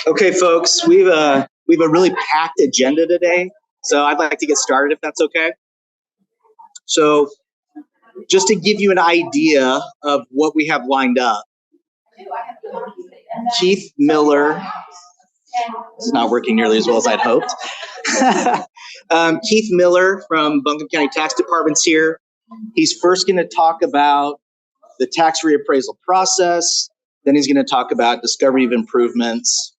Okay, folks, we've a really packed agenda today, so I'd like to get started if that's okay. So, just to give you an idea of what we have lined up, Keith Miller. It's not working nearly as well as I'd hoped. Keith Miller from Buncombe County Tax Department's here. He's first going to talk about the tax reappraisal process. Then he's going to talk about discovery of improvements.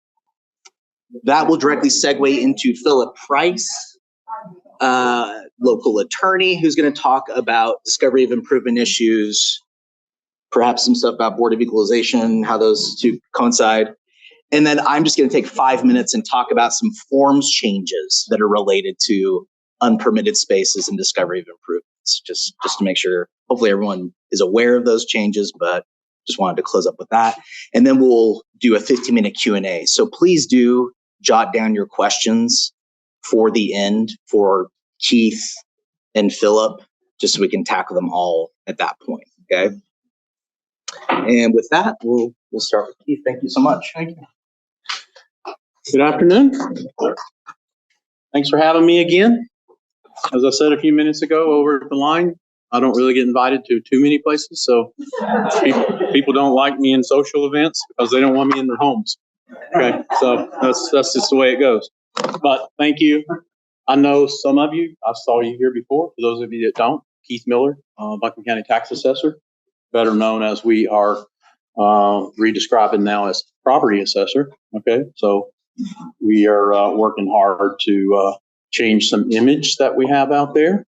That will directly segue into Phillip Price, local attorney, who's going to talk about discovery of improvement issues, perhaps some stuff about Board of Equalization, how those two coincide. And then I'm just going to take 5 minutes and talk about some forms changes that are related to unpermitted spaces and discovery of improvements, just to make sure, hopefully everyone is aware of those changes, but just wanted to close up with that. And then we'll do a 15-minute Q&A. So please do jot down your questions for the end for Keith and Phillip, just so we can tackle them all at that point, okay? And with that, we'll start with Keith. Thank you so much. Thank you. Good afternoon. Thanks for having me again. As I said a few minutes ago over at the line, I don't really get invited to too many places, so people don't like me in social events because they don't want me in their homes. Okay, so that's just the way it goes. But thank you. I know some of you, I saw you here before. For those of you that don't, Keith Miller, Buncombe County Tax Assessor, better known as we are redescribing now as property assessor. Okay, so we are working hard to change some image that we have out there,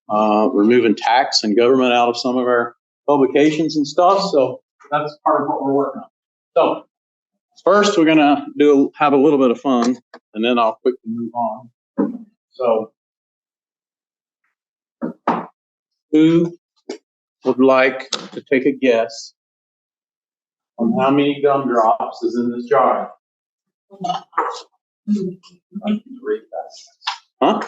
removing tax and government out of some of our publications and stuff. So that's part of what we're working on. So first, we're gonna have a little bit of fun, and then I'll quickly move on. So, who would like to take a guess on how many gumdrops is in this jar? Huh?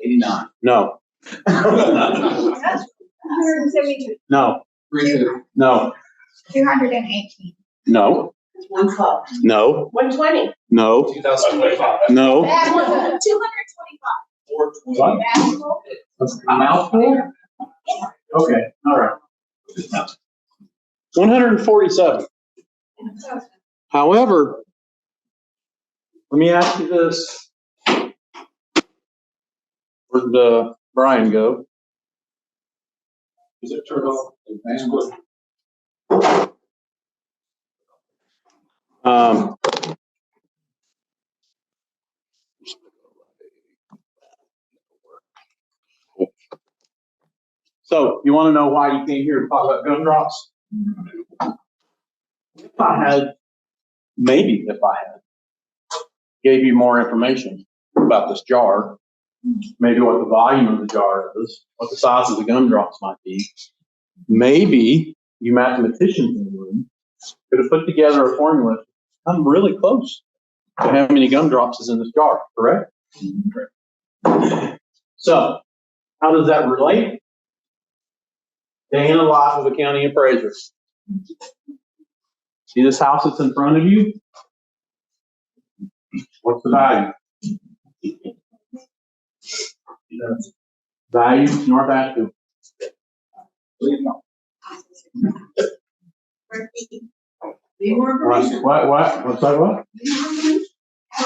89. No. 172. No. No. 218. No. 112. No. 120. No. 2025. No. 225. What? A mouthful? Okay. All right. 147. However, let me ask you this. Where'd Brian go? Is it turned off? So you want to know why you came here to talk about gumdrops? If I had gave you more information about this jar, maybe what the volume of the jar is, what the size of the gumdrops might be, maybe you mathematicians in the room could have put together a formula. I'm really close to how many gumdrops is in this jar, correct? So, how does that relate? Day in the life of a county appraiser. See this house that's in front of you? What's the value? Value, North Asheville. What? What's that? What?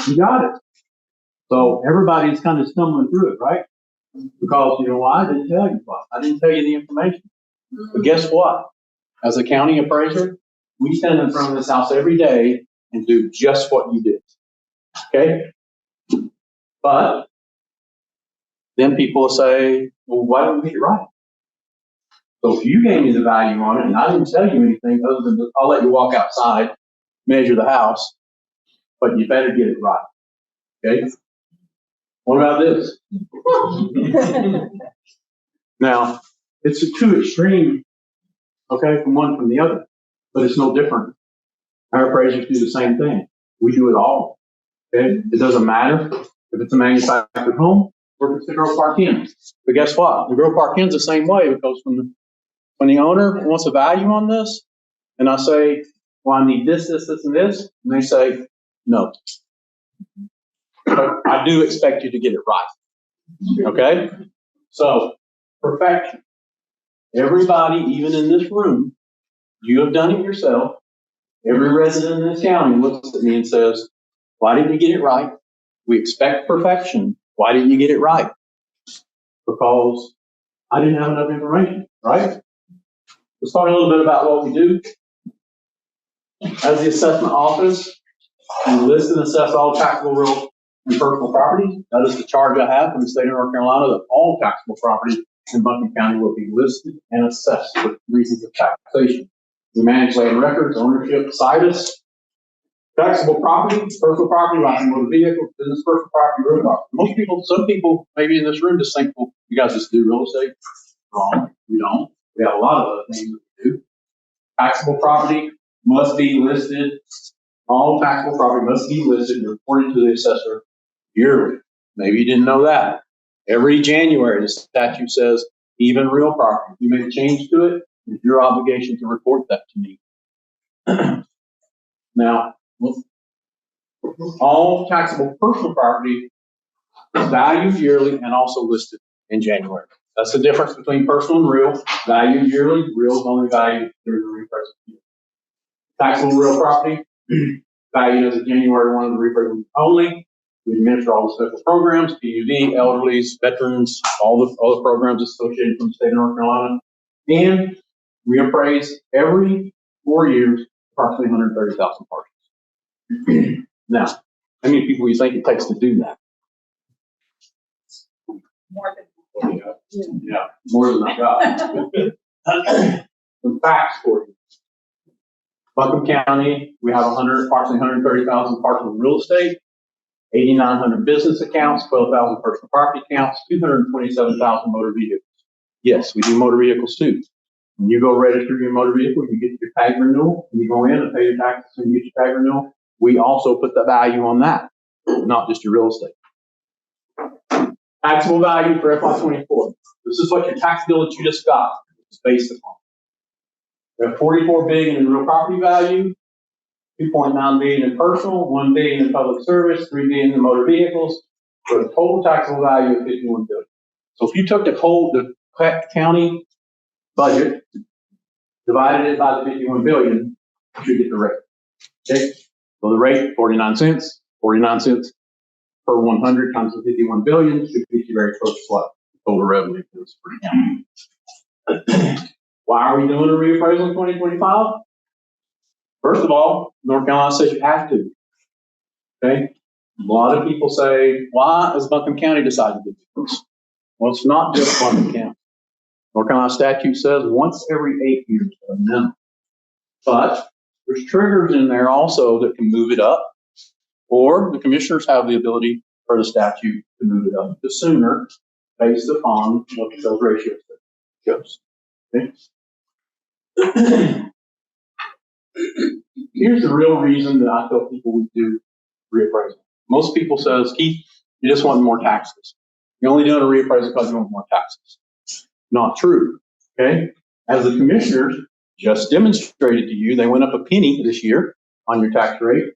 You got it. So everybody's kind of stumbling through it, right? Because you know why? I didn't tell you why. I didn't tell you the information. But guess what? As a county appraiser, we stand in front of this house every day and do just what you did. Okay? But then people will say, well, why don't we get it right? So if you gave me the value on it and I didn't tell you anything other than I'll let you walk outside, measure the house, but you better get it right. Okay? What about this? Now, it's a two extreme, okay, from one from the other, but it's no different. Our appraisers do the same thing. We do it all. Okay? It doesn't matter if it's a manufactured home or if it's a Grove Park Inn. But guess what? The Grove Park Inn's the same way, because when the owner wants a value on this, and I say, well, I need this, this, this, and this. And they say, no. But I do expect you to get it right. Okay? So, perfection. Everybody, even in this room, you have done it yourself. Every resident in this county looks at me and says, why didn't you get it right? We expect perfection. Why didn't you get it right? Because I didn't have enough information, right? Let's talk a little bit about what we do. As the assessment office, we list and assess all taxable real and personal property. That is the charge I have from the state of North Carolina that all taxable property in Buncombe County will be listed and assessed for reasons of taxation. We manage land records, ownership, situs, taxable property, personal property, like motor vehicle, business personal property, real property. Most people, some people maybe in this room just think, well, you guys just do real estate. Wrong. We don't. We have a lot of other things that we do. Taxable property must be listed. All taxable property must be listed and reported to the assessor yearly. Maybe you didn't know that. Every January, the statute says, even real property. If you make a change to it, it's your obligation to report that to me. Now, all taxable personal property is valued yearly and also listed in January. That's the difference between personal and real. Valued yearly, real is only valued during the reappraisal year. Taxable real property, valued as of January 1 of the reappraisal only. We administer all the special programs, PUD, elderlies, veterans, all the programs associated from the state of North Carolina. And we appraise every 4 years, approximately 130,000 parcels. Now, how many people do you think it takes to do that? More than. Yeah, more than I got. Some facts for you. Buncombe County, we have approximately 130,000 parcels of real estate, 8,900 business accounts, 12,000 personal property accounts, 227,000 motor vehicles. Yes, we do motor vehicles too. When you go register your motor vehicle, you get your tag renewal, and you go in and pay your taxes and you get your tag renewal. We also put the value on that, not just your real estate. Taxable value for FY24. This is what your tax bill that you just got is based upon. We have $44 billion in real property value, $2.9 billion in personal, $1 billion in public service, $3 billion in motor vehicles, for a total taxable value of $51 billion. So if you took the county budget, divided it by the $51 billion, you should get the rate. Okay? So the rate, 49 cents per 100 times the 51 billion should get you very close to what total revenue is for the county. Why are we doing a reappraisal in 2025? First of all, North Carolina says you have to. Okay? A lot of people say, why has Buncombe County decided to do this? Well, it's not just Buncombe County. North Carolina statute says once every 8 years at a minimum. But there's triggers in there also that can move it up, or the commissioners have the ability for the statute to move it up to sooner based upon what the sales ratio shows. Okay? Here's the real reason that I tell people we do reappraisal. Most people says, Keith, you just want more taxes. You're only doing a reappraisal because you want more taxes. Not true. Okay? As the commissioners just demonstrated to you, they went up a penny this year on your tax rate.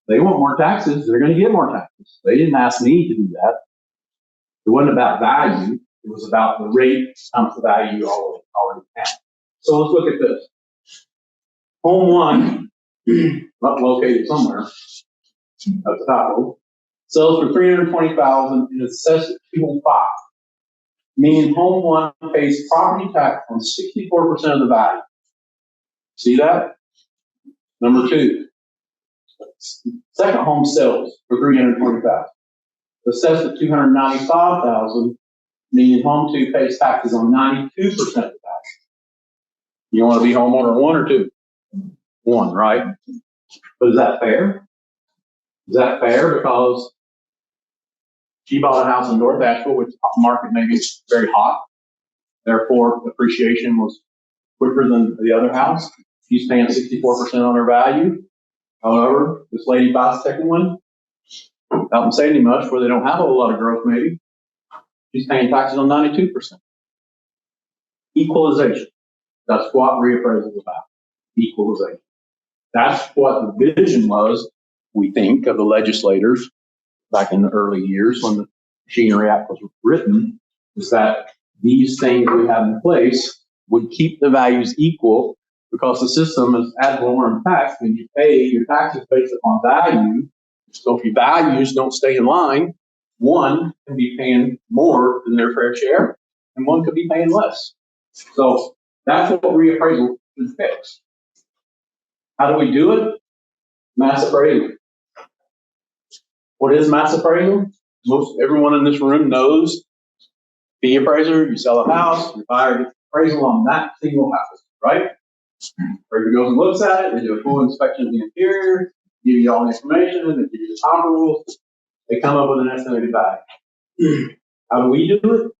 They want more taxes, they're going to get more taxes. They didn't ask me to do that. It wasn't about value. It was about the rate times the value you already have. So let's look at this. Home one, located somewhere at the top of it, sells for $320,000 and is assessed at $205,000. Meaning home one pays property tax on 64% of the value. See that? Number two, second home sells for $320,000. Assessed at $295,000, meaning home two pays taxes on 92% of the value. You want to be homeowner one or two? One, right? But is that fair? Is that fair? Because she bought a house in North Asheville, which the market maybe is very hot. Therefore, appreciation was quicker than the other house. She's paying 64% on her value. However, this lady buys the second one. Don't say any much where they don't have a whole lot of growth maybe. She's paying taxes on 92%. Equalization. That's what reappraisal is about. Equalization. That's what the vision was, we think, of the legislators back in the early years when the Machinery Act was written, is that these things we have in place would keep the values equal because the system is ad valorem tax, and you pay your taxes based upon value. So if your values don't stay in line, one can be paying more than their fair share, and one could be paying less. So that's what reappraisal is fixed. How do we do it? Mass appraisal. What is mass appraisal? Most everyone in this room knows. Be appraiser, you sell a house, you buyer gets appraisal on that single house, right? Appraiser goes and looks at it, they do a full inspection of the interior, give you all the information, they give you the comparables, they come up with an estimated value. How do we do it?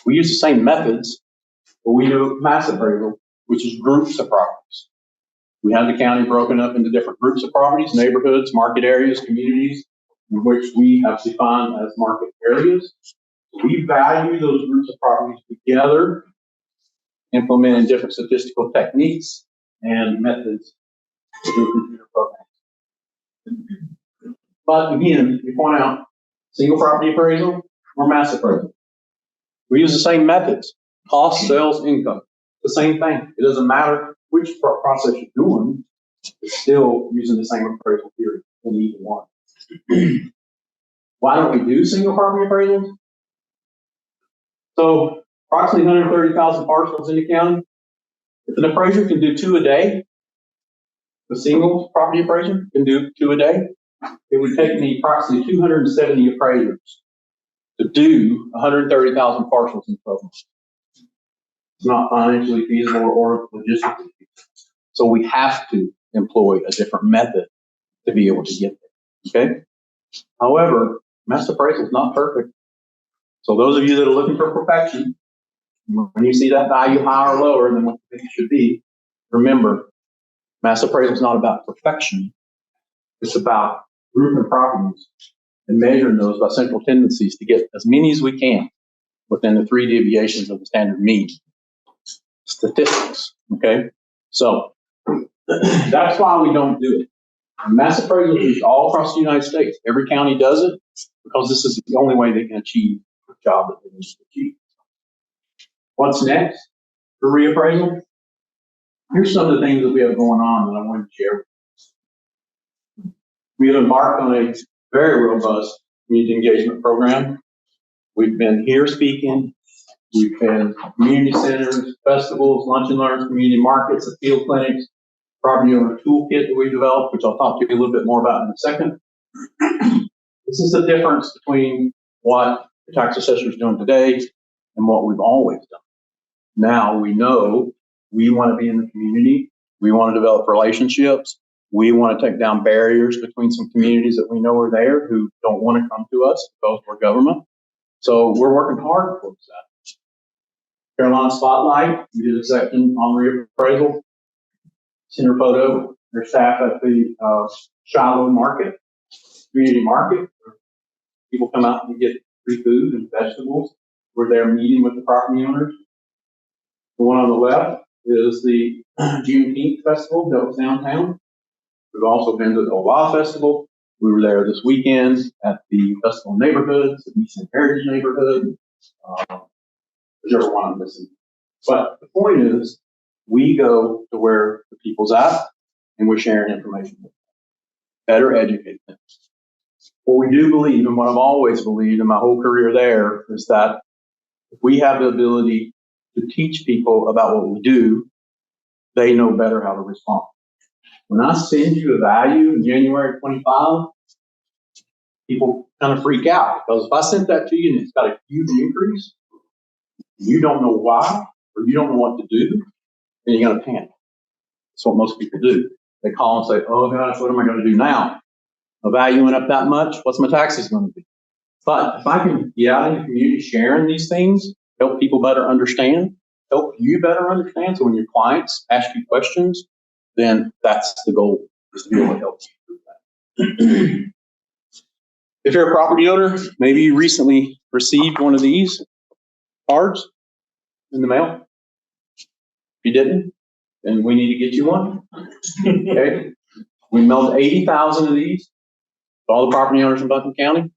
We use the same methods, but we do mass appraisal, which is groups of properties. We have the county broken up into different groups of properties, neighborhoods, market areas, communities, in which we have defined as market areas. We value those groups of properties together, implementing different statistical techniques and methods to do computer programs. But again, we point out single property appraisal or mass appraisal. We use the same methods, cost, sales, income. The same thing. It doesn't matter which process you're doing, it's still using the same appraisal theory in either one. Why don't we do single property appraisals? So approximately 130,000 parcels in the county. If an appraiser can do 2 a day, the single property appraiser can do 2 a day, it would take me approximately 270 appraisers to do 130,000 parcels in 12 months. It's not financially feasible or logistically feasible. So we have to employ a different method to be able to get there, okay? However, mass appraisal is not perfect. So those of you that are looking for perfection, when you see that value higher or lower than what you think it should be, remember, mass appraisal is not about perfection. It's about grouping properties and measuring those by central tendencies to get as many as we can within the 3 deviations of the standard mean. Statistics, okay? So that's why we don't do it. And mass appraisal is all across the United States. Every county does it because this is the only way they can achieve the job that they need to achieve. What's next for reappraisal? Here's some of the things that we have going on that I wanted to share with you. We have embarked on a very robust community engagement program. We've been here speaking. We've been community centers, festivals, lunch and learns, community markets, appeal clinics, property owner toolkit that we developed, which I'll talk to you a little bit more about in a second. This is the difference between what the tax assessor is doing today and what we've always done. Now we know we want to be in the community. We want to develop relationships. We want to take down barriers between some communities that we know are there who don't want to come to us because we're government. So we're working hard towards that. Carolina Spotlight, we did a section on reappraisal. Center photo, their staff at the Shiloh Market, community market. People come out and get free food and vegetables. We're there meeting with the property owners. The one on the left is the Juneteenth festival that was downtown. We've also been to the Owa Festival. We were there this weekend at the Festival Neighborhoods, the Eastern Heritage Neighborhood. Whichever one I'm missing. But the point is, we go to where the people's at, and we're sharing information with them. Better educate them. What we do believe, and what I've always believed in my whole career there, is that if we have the ability to teach people about what we do, they know better how to respond. When I send you a value in January 25, people kind of freak out, because if I sent that to you and it's got a huge increase, you don't know why, or you don't know what to do, then you're going to panic. That's what most people do. They call and say, oh gosh, what am I going to do now? My value went up that much. What's my taxes going to be? But if I can get out in the community sharing these things, help people better understand, help you better understand. So when your clients ask you questions, then that's the goal, is to be able to help you through that. If you're a property owner, maybe you recently received one of these cards in the mail. If you didn't, then we need to get you one. Okay? We mailed 80,000 of these to all the property owners in Buncombe County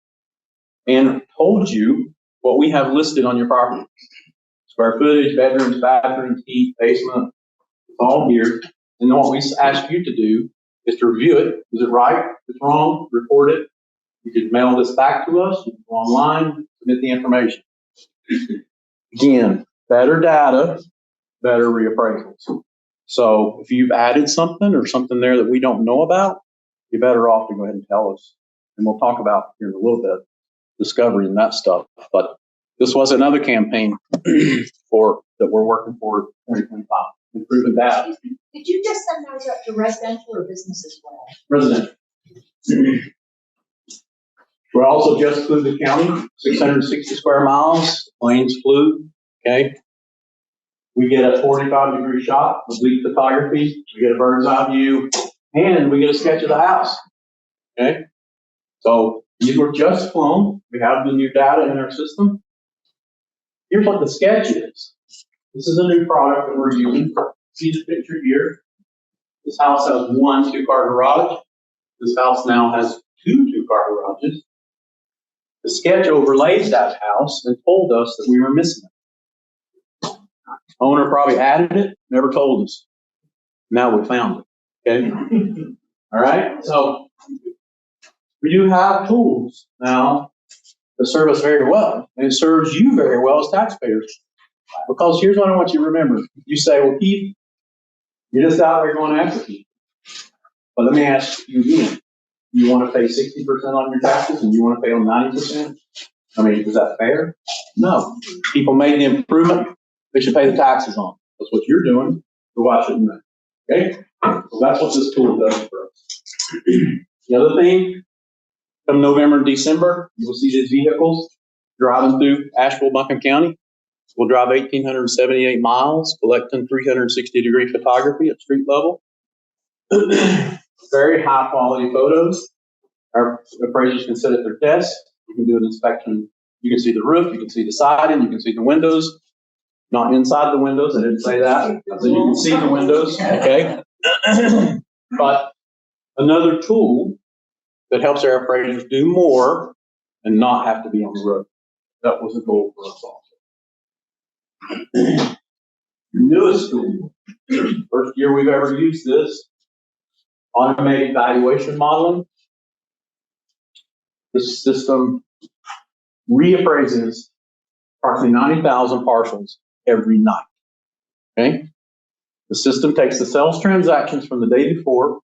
and told you what we have listed on your property. Square footage, bedrooms, bathrooms, heat, basement, it's all here. And then what we ask you to do is to review it. Is it right? If it's wrong, report it. You could mail this back to us. You can go online, submit the information. Again, better data, better reappraisals. So if you've added something or something there that we don't know about, you're better off to go ahead and tell us. And we'll talk about here in a little bit, discovery and that stuff. But this was another campaign that we're working for 2025, improving data. Did you just send those up to residential or business as well? Residential. We're also just flew the county, 660 square miles, planes flew, okay? We get a 45-degree shot, oblique photography, we get a bird's eye view, and we get a sketch of the house, okay? So these were just flown. We have the new data in our system. Here's what the sketch is. This is a new product that we're using. See the picture here? This house has one 2-car garage. This house now has 2 2-car garages. The sketch overlays that house and told us that we were missing it. Owner probably added it, never told us. Now we found it, okay? All right, so we do have tools now that serve us very well, and it serves you very well as taxpayers. Because here's what I want you to remember. You say, well, Keith, you're just out there going after people. But let me ask you again. You want to pay 60% on your taxes and you want to pay on 90%? I mean, is that fair? No. People made the improvement, they should pay the taxes on. That's what you're doing. So why shouldn't they? Okay? So that's what this tool does for us. The other thing, come November and December, you will see these vehicles driving through Asheville, Buncombe County. We'll drive 1,878 miles, collecting 360-degree photography at street level. Very high quality photos. Our appraisers can sit at their desk. You can do an inspection. You can see the roof, you can see the siding, you can see the windows. Not inside the windows, I didn't say that. So you can see the windows, okay? But another tool that helps our appraisers do more and not have to be on the road. That was the goal for us also. Newest tool, first year we've ever used this, automated valuation modeling. This system reappraises approximately 90,000 parcels every night. Okay? The system takes the sales transactions from the day before,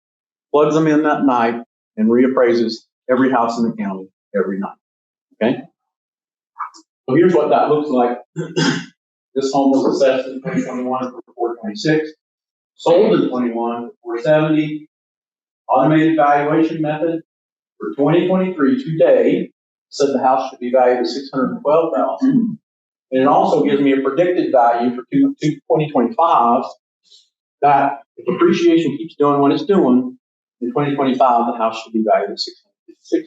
plugs them in that night, and reappraises every house in the county every night. Okay? So here's what that looks like. This home was assessed in 2021 for $426, sold in 21 for $470. Automated valuation method for 2023 today said the house should be valued at $612,000. And it also gives me a predicted value for 2025 that if appreciation keeps doing what it's doing, in 2025 the house should be valued at $656,000.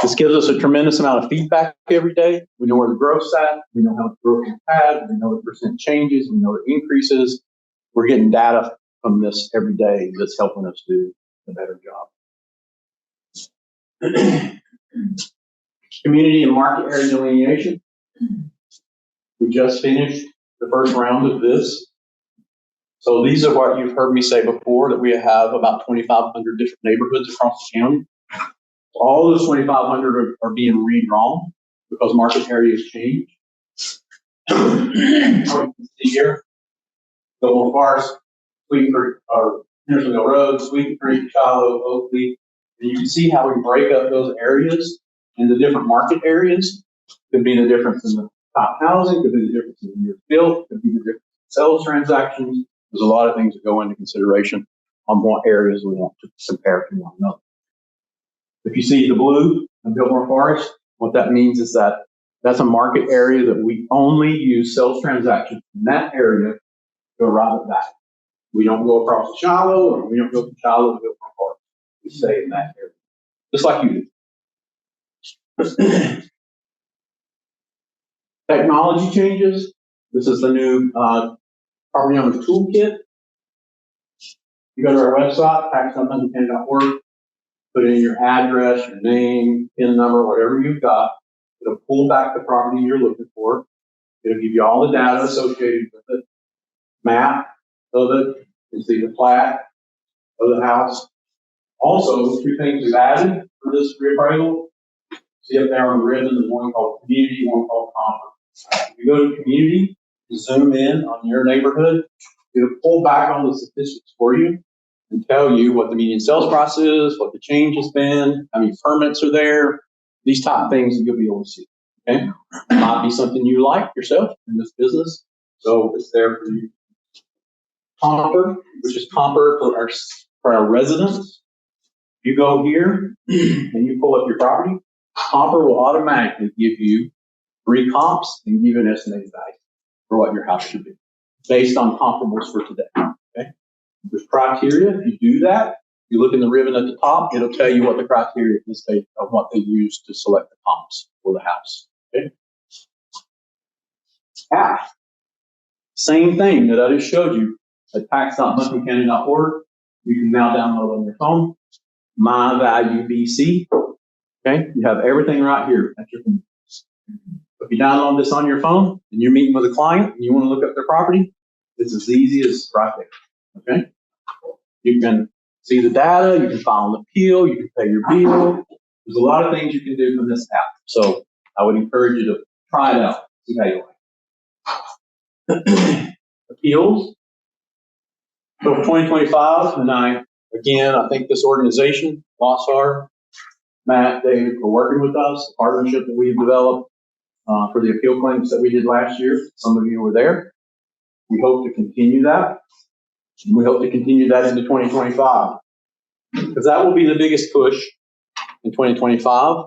This gives us a tremendous amount of feedback every day. We know where the growth's at. We know how the growth is had. We know the percent changes. We know the increases. We're getting data from this every day that's helping us do a better job. Community and market area delineation. We just finished the first round of this. So these are what you've heard me say before, that we have about 2,500 different neighborhoods across the county. All those 2,500 are being redrawn because market areas change. Here, Gilmore Forest, Sweet Creek, or Hendersonville Road, Sweet Creek, Shiloh, Oakley. And you can see how we break up those areas into different market areas. Could be the difference in the top housing, could be the difference in the years built, could be the difference in sales transactions. There's a lot of things that go into consideration on what areas we want to compare to one another. If you see the blue in Gilmore Forest, what that means is that that's a market area that we only use sales transactions in that area to arrive at that. We don't go across the Shiloh, or we don't go from Shiloh to Gilmore Forest. We stay in that area, just like you do. Technology changes. This is the new property owner's toolkit. You go to our website, tax.buncombe.org, put in your address, your name, PIN number, whatever you've got. It'll pull back the property you're looking for. It'll give you all the data associated with it, map of it, you can see the plat of the house. Also, two things we've added for this reappraisal. See up there on the ribbon, there's one called community, one called comfort. If you go to community, you zoom in on your neighborhood, it'll pull back on the statistics for you and tell you what the median sales price is, what the change has been, how many permits are there, these type of things that you'll be able to see. Okay? It might be something you like yourself in this business, so it's there for you. Comfort, which is comfort for our residents. You go here and you pull up your property, Comper will automatically give you 3 comps and give you an estimated value for what your house should be based on comparables for today. Okay? There's criteria. If you do that, you look in the ribbon at the top, it'll tell you what the criteria is of what they use to select the comps for the house. Okay? Same thing that I just showed you at tax.buncombecounty.org. You can now download on your phone. My Value BC. Okay, you have everything right here at your fingertips. If you download this on your phone and you're meeting with a client and you want to look up their property, it's as easy as right there. Okay, you can see the data, you can file an appeal, you can pay your bill. There's a lot of things you can do from this app. So I would encourage you to try it out, see how you like it. Appeals. So for 2025, and I think this organization, Lossar, Matt, David, for working with us, the partnership that we've developed for the appeal claims that we did last year. Some of you were there. We hope to continue that. And we hope to continue that into 2025 because that will be the biggest push in 2025.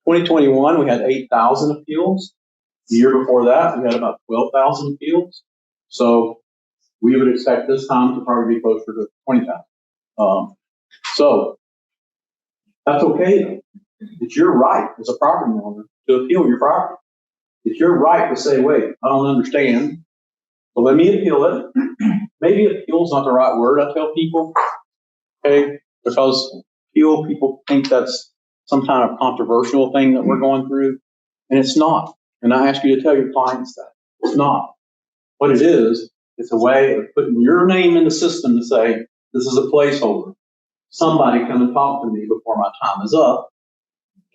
2021, we had 8,000 appeals. The year before that, we had about 12,000 appeals. So we would expect this time to probably be closer to 20,000. So that's okay though. It's your right as a property owner to appeal your property. It's your right to say, wait, I don't understand. So let me appeal it. Maybe appeal is not the right word, I tell people. Okay, because people think that's some kind of controversial thing that we're going through. And it's not. And I ask you to tell your clients that. It's not. What it is, it's a way of putting your name in the system to say, this is a placeholder. Somebody come and talk to me before my time is up.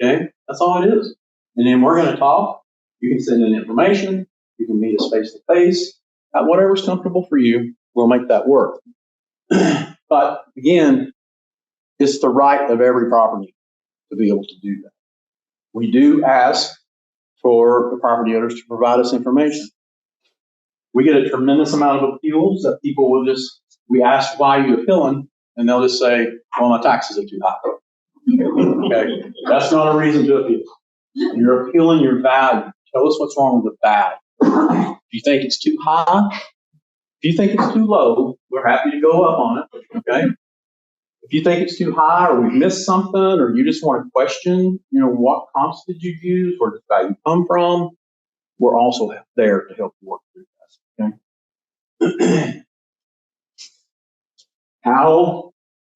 Okay, that's all it is. And then we're going to talk. You can send in information. You can meet us face to face. Whatever's comfortable for you, we'll make that work. But again, it's the right of every property to be able to do that. We do ask for the property owners to provide us information. We get a tremendous amount of appeals that people will we ask why are you appealing, and they'll just say, well, my taxes are too high. Okay, that's not a reason to appeal. You're appealing your value. Tell us what's wrong with the value. If you think it's too high, if you think it's too low, we're happy to go up on it. Okay. If you think it's too high, or we've missed something, or you just want to question, what comps did you use, where did the value come from? We're also there to help you work through that. Okay.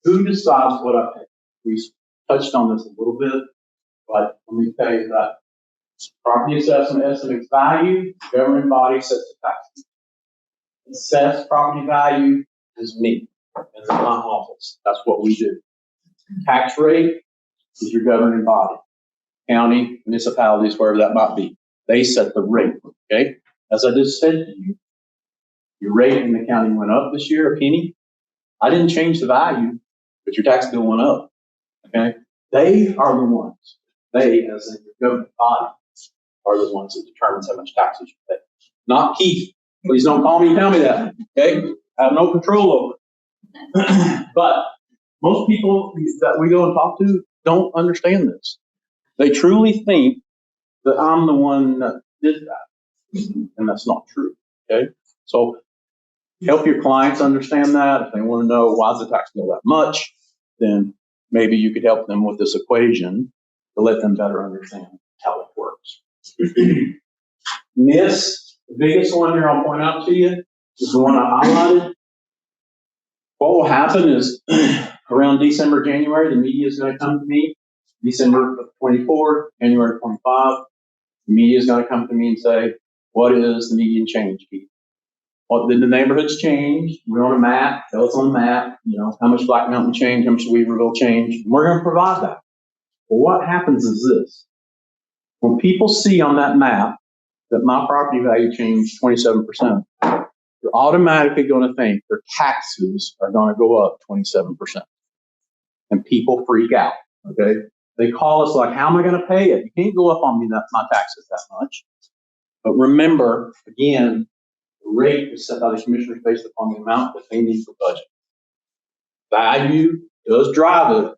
Who decides what I pay? We touched on this a little bit, but let me tell you that property assessment estimates value, the governing body sets the tax. Assess property value is me in my office. That's what we do. Tax rate is your governing body. County, municipalities, wherever that might be. They set the rate, okay? As I just said to you, your rate in the county went up this year, a penny. I didn't change the value, but your tax bill went up, okay? They are the ones, they as in your governing body, are the ones that determines how much taxes you pay. Not Keith. Please don't call me and tell me that, okay? I have no control over it. But most people that we go and talk to don't understand this. They truly think that I'm the one that did that. And that's not true, okay? So help your clients understand that. If they want to know why is the tax bill that much, then maybe you could help them with this equation to let them better understand how it works. Myths, the biggest one here I'll point out to you is the one I highlighted. What will happen is around December, January, the media is going to come to me. December 24, January 25, the media is going to come to me and say, what is the median change, Keith? What did the neighborhoods change? We're on a map. Tell us on the map, how much Black Mountain changed, how much Weaverville changed. We're going to provide that. Well, what happens is this. When people see on that map that my property value changed 27%, they're automatically going to think their taxes are going to go up 27%. And people freak out, okay? They call us like, how am I going to pay it? You can't go up on me my taxes that much. But remember, again, the rate is set by the commissioners based upon the amount that they need for budget. Value does drive it,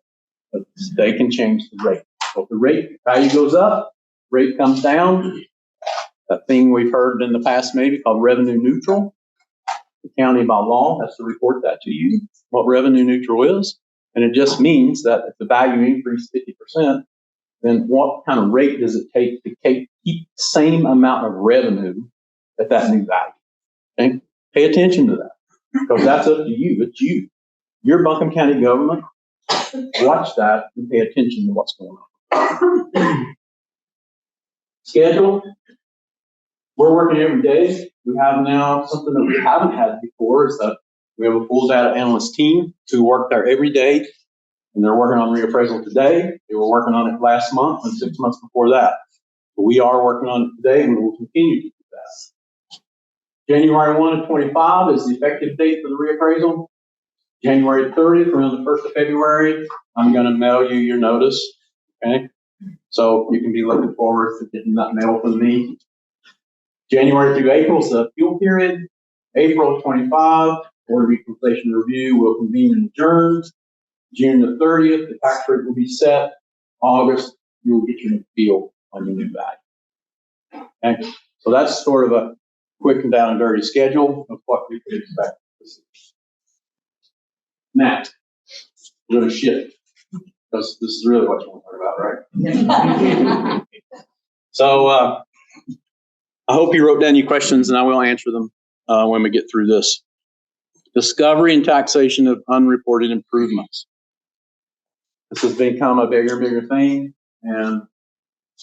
but they can change the rate. So if the value goes up, rate comes down. That thing we've heard in the past maybe called revenue neutral. The county by law has to report that to you, what revenue neutral is. And it just means that if the value increased 50%, then what kind of rate does it take to keep the same amount of revenue at that new value? Okay? Pay attention to that, because that's up to you. It's you. Your Buncombe County government. Watch that and pay attention to what's going on. Schedule. We're working every day. We have now something that we haven't had before is that we have a full data analyst team who work there every day, and they're working on reappraisal today. They were working on it last month and 6 months before that. But we are working on it today, and we will continue to do that. January 1 of 25 is the effective date for the reappraisal. January 30th, around the 1st of February, I'm going to mail you your notice. Okay, so you can be looking forward to getting that mail from me. January through April is the appeal period. April 25, Board of Equalization Review will convene and adjourn. June the 30th, the tax rate will be set. August, you will get your appeal on your new value. Okay, so that's sort of a quick and down and dirty schedule of what we could expect to see. Now, we're going to shift, because this is really what you want to talk about, right? So, I hope you wrote down your questions, and I will answer them when we get through this. Discovery and taxation of unreported improvements. This has become a bigger and bigger thing, and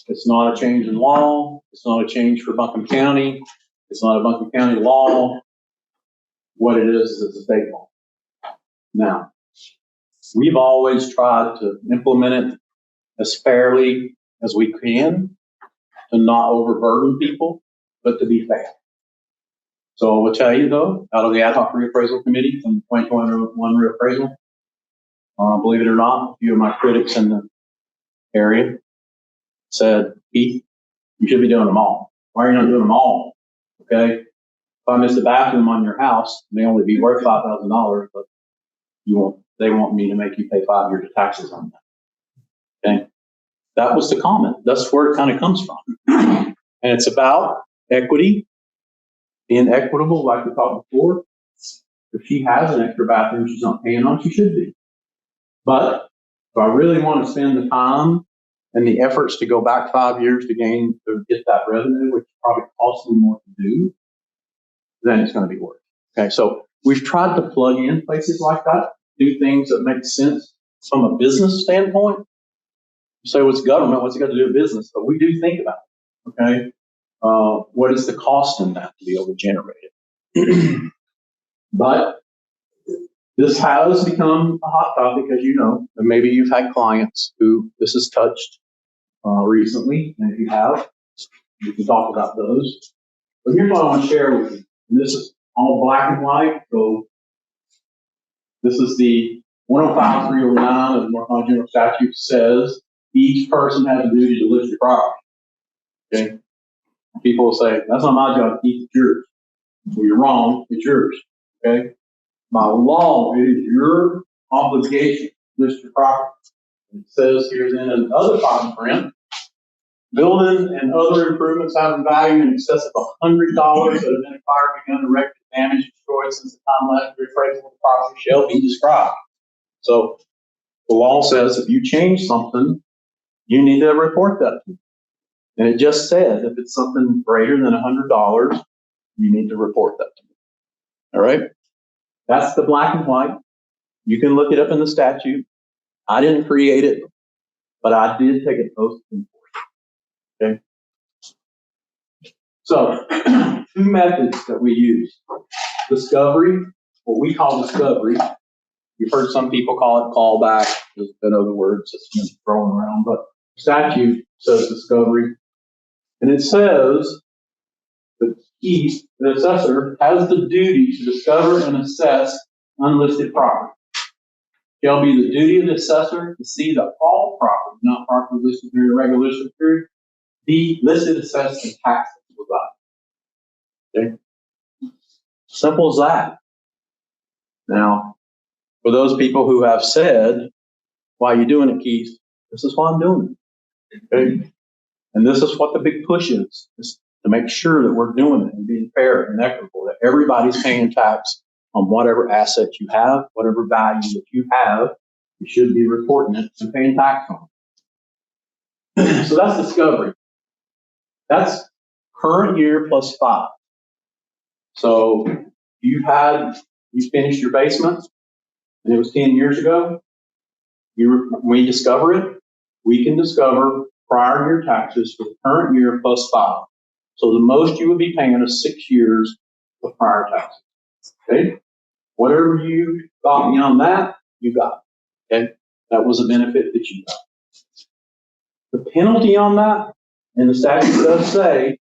it's not a change in law. It's not a change for Buncombe County. It's not a Buncombe County law. What it is it's a state law. Now, we've always tried to implement it as fairly as we can to not overburden people, but to be fair. So I will tell you though, out of the ad hoc reappraisal committee from the 2021 reappraisal, believe it or not, a few of my critics in the area said, Keith, you should be doing them all. Why are you not doing them all? Okay. If I miss a bathroom on your house, it may only be worth $5,000, but they want me to make you pay 5 years of taxes on that. Okay. That was the comment. That's where it kind of comes from. And it's about equity, being equitable, like we talked before. If she has an extra bathroom she's not paying on, she should be. But if I really want to spend the time and the efforts to go back 5 years to get that revenue, which probably costs me more to do, then it's going to be worth it. Okay, so we've tried to plug in places like that, do things that make sense from a business standpoint. You say, what's government? What's it got to do with business? But we do think about it. Okay, what is the cost in that to be able to generate it? But this has become a hot topic, as you know, and maybe you've had clients who this has touched recently, and if you have, we can talk about those. But here's what I want to share with you. And this is all black and white, so this is the 105.309 of the North Carolina General Statute says each person has a duty to list your property. Okay? People will say, that's not my job, Keith, it's yours. Well, you're wrong, it's yours. Okay? By law, it is your obligation to list your property. It says here then in the other fine print, building and other improvements having value in excess of $100 that have been acquired, begun, erected, damaged, destroyed since the time last reappraisal of the property shall be described. So the law says if you change something, you need to report that to me. And it just says if it's something greater than $100, you need to report that to me. All right. That's the black and white. You can look it up in the statute. I didn't create it, but I did take an oath to enforce it. Okay. So, two methods that we use. Discovery, what we call discovery. You've heard some people call it callback. There's been other words that's been thrown around, but statute says discovery. And it says that the assessor has the duty to discover and assess unlisted property. Shall be the duty of the assessor to see that all property not properly listed during the regulation period be listed, assessed, and taxed as provided. Okay? Simple as that. Now, for those people who have said, why are you doing it, Keith? This is why I'm doing it. Okay? And this is what the big push is to make sure that we're doing it and being fair and equitable, that everybody's paying tax on whatever assets you have, whatever value that you have, you should be reporting it and paying tax on it. So that's discovery. That's current year plus 5. So you finished your basement and it was 10 years ago. We discover it. We can discover prior year taxes for the current year plus 5. So the most you would be paying is 6 years of prior taxes. Okay? Whatever you got beyond that, you got. Okay? That was a benefit that you got. The penalty on that, and the statute does say,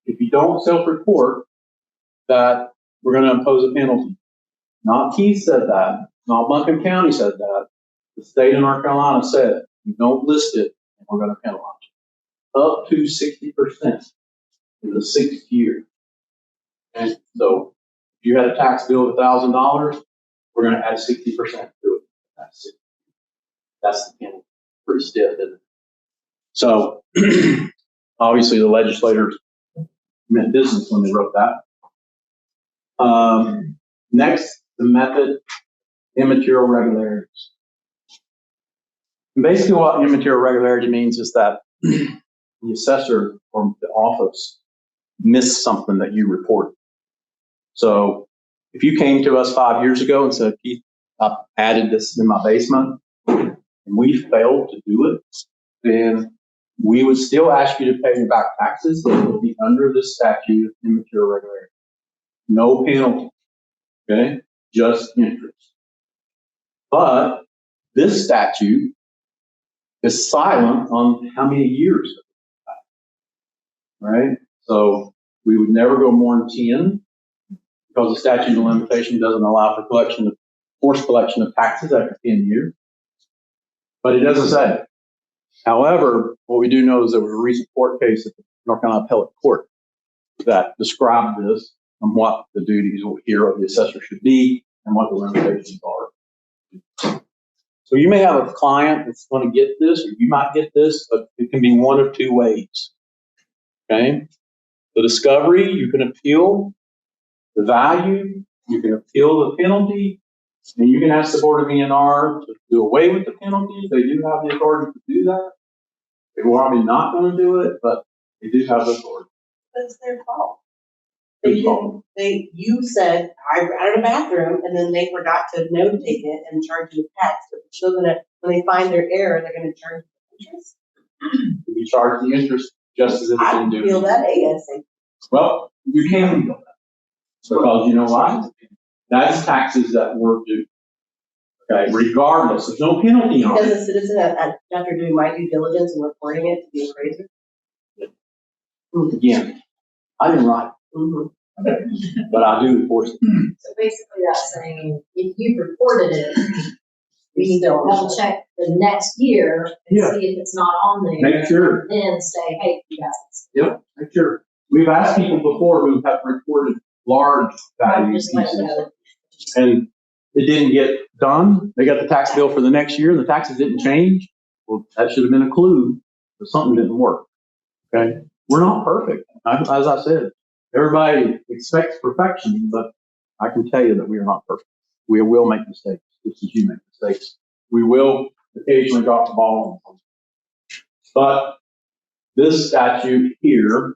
if you don't self-report, that we're going to impose a penalty. Not Keith said that. Not Buncombe County said that. The state of North Carolina said, you don't list it, and we're going to penalize you. Up to 60% in the 6th year. And so, if you had a tax bill of $1,000, we're going to add 60% to it. That's the penalty. Pretty stiff, isn't it? So, obviously, the legislators meant business when they wrote that. Next, the method, immaterial regularities. And basically, what immaterial regularity means is that the assessor or the office missed something that you reported. So, if you came to us 5 years ago and said, Keith, I added this in my basement, and we failed to do it, then we would still ask you to pay your back taxes, but it would be under the statute of immaterial regularity. No penalty, okay? Just interest. But this statute is silent on how many years, right? So we would never go more than 10 because the statute of limitation doesn't allow for forced collection of taxes after 10 years. But it doesn't say. However, what we do know is there was a recent court case at the North Carolina Appellate Court that described this and what the duties here of the assessor should be and what the limitations are. So you may have a client that's going to get this, or you might get this, but it can be one of two ways. Okay? The discovery, you can appeal the value, you can appeal the penalty, and you can ask the Board of E&R to do away with the penalty. They do have the authority to do that. They're probably not going to do it, but they do have the authority. That's their fault. You said, I ran a bathroom, and then they forgot to notate it and charge you tax. But they're still gonna, when they find their error, they're gonna charge you interest. You charge the interest just as if it's in due. I feel that ASA. Well, you can feel that. Because you know why? That's taxes that were due. Okay, regardless, there's no penalty on Does it. a citizen, after doing my due diligence and reporting it, to be a appraiser? Again, I didn't write Mm-hmm. it, okay, but I do enforce it. So basically that's saying, if you reported it, we need to double check the next year and Yeah. see if it's not on there. Make sure. Then say, hey, you guys. Yep, make sure. We've asked people before who have reported large value Just let pieces, you know. and it didn't get done. They got the tax bill for the next year, and the taxes didn't change. Well, that should have been a clue that something didn't work. Okay, we're not perfect. As I said, everybody expects perfection, but I can tell you that we are not perfect. We will make mistakes, just as you make mistakes. We will occasionally drop the ball. But this statute here,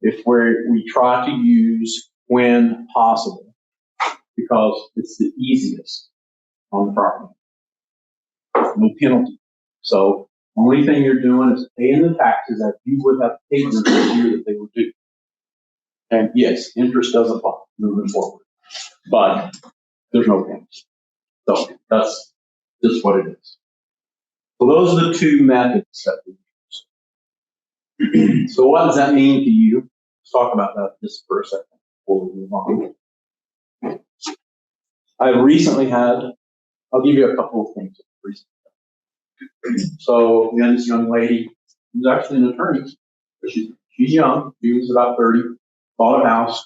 if we try to use when possible, because it's the easiest on the property. No penalty. So only thing you're doing is paying the taxes that you would have paid them this year that they were due. And yes, interest does apply moving forward, but there's no penalty. So that's just what it is. So those are the two methods that we use. So what does that mean to you? Let's talk about that just for a second before we move on. I recently had, I'll give you a couple of things. So we had this young lady who's actually an attorney, but she's young. She was about 30, bought a house,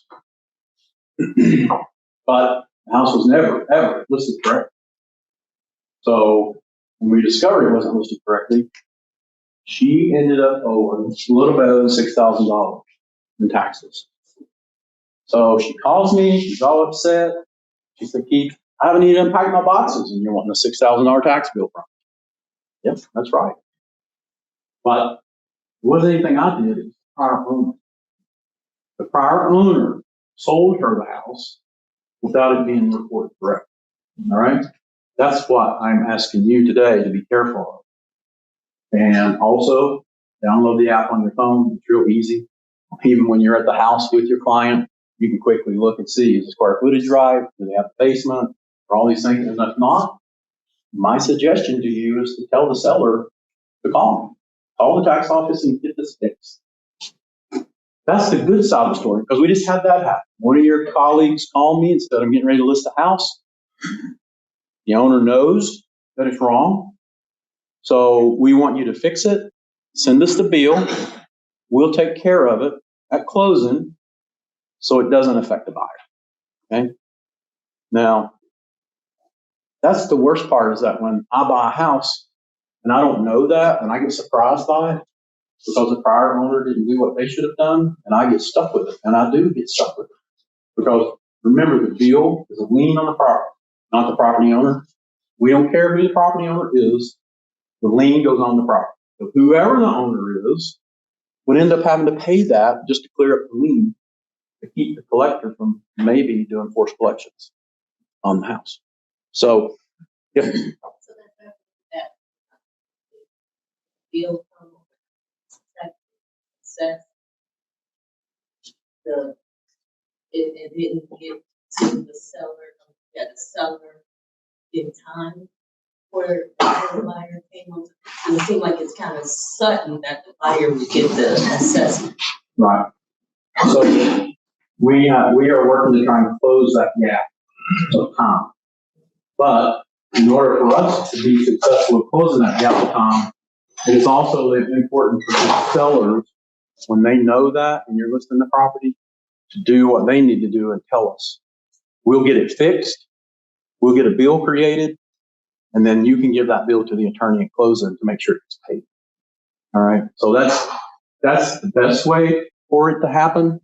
but the house was never, ever listed correctly. So when we discovered it wasn't listed correctly, she ended up owing a little better than $6,000 in taxes. So she calls me, she's all upset. She said, Keith, I haven't even unpacked my boxes and you're wanting a $6,000 tax bill from me. Yep, that's right. But it wasn't anything I did, it was the prior owner. The prior owner sold her the house without it being reported correctly. All right? That's what I'm asking you today to be careful of. And also, download the app on your phone. It's real easy. Even when you're at the house with your client, you can quickly look and see, is the square footage right? Do they have a basement? Or all these things? And if not, my suggestion to you is to tell the seller to call me. Call the tax office and get this fixed. That's the good side of the story, because we just had that happen. One of your colleagues called me and said, I'm getting ready to list a house. The owner knows that it's wrong. So we want you to fix it. Send us the bill. We'll take care of it at closing so it doesn't affect the buyer. Okay? Now, that's the worst part, is that when I buy a house and I don't know that and I get surprised by it because the prior owner didn't do what they should have done, and I get stuck with it. And I do get stuck with it. Because remember, the bill is a lien on the property, not the property owner. We don't care who the property owner is. The lien goes on the property. So whoever the owner is would end up having to pay that just to clear up the lien to keep the collector from maybe doing forced collections on the house. So, yeah. So that bill from that says it didn't get to the seller, that the seller in time for the buyer came on. And it seemed like it's kind of sudden that the buyer would get the assessment. Right. So we are working to try and close that gap of time. But in order for us to be successful in closing that gap of time, it is also important for the sellers, when they know that and you're listing the property, to do what they need to do and tell us. We'll get it fixed. We'll get a bill created, and then you can give that bill to the attorney and close it to make sure it's paid. All right. So that's the best way for it to happen.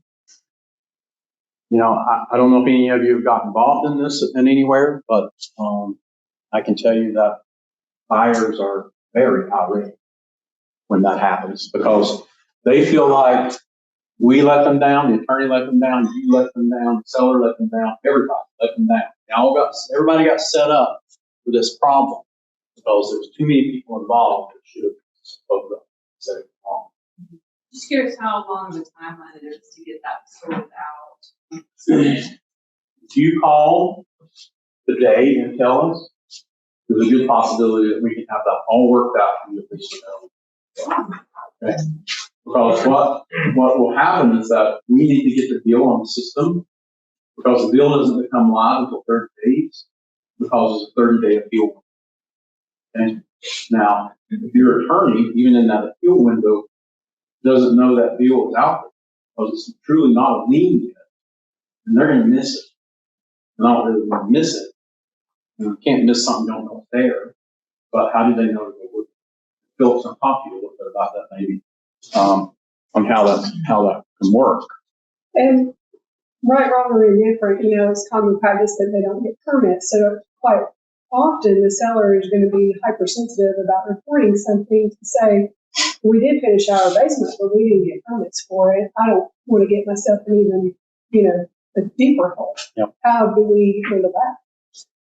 You know, I don't know if any of you have got involved in this in anywhere, but I can tell you that buyers are very irate when that happens, because they feel like we let them down, the attorney let them down, you let them down, the seller let them down, everybody let them down. Everybody got set up for this problem because there's too many people involved that should have spoken up and said it wrong. Just curious how long of a timeline it is to get that sorted out. If you call today and tell us, there's a good possibility that we can have that all worked out and at least okay. Because what will happen is that we need to get the bill on the system, because the bill doesn't become live until 30 days because it's a 30-day appeal. Okay? Now, if your attorney, even in that appeal window, doesn't know that bill is out there because it's truly not a lien yet, and they're going to miss it. They're not really going to miss it. You can't miss something you don't know it's there. But how do they know that they would? Phillip's going to talk to you a little bit about that maybe, on how that can work. And right, wrong, or indifferent, it's common practice that they don't get permits. So quite often the seller is going to be hypersensitive about reporting something to say, we did finish our basement, but we didn't get permits for it. I don't want to get myself in even, a deeper hole. Yep. How do we handle that?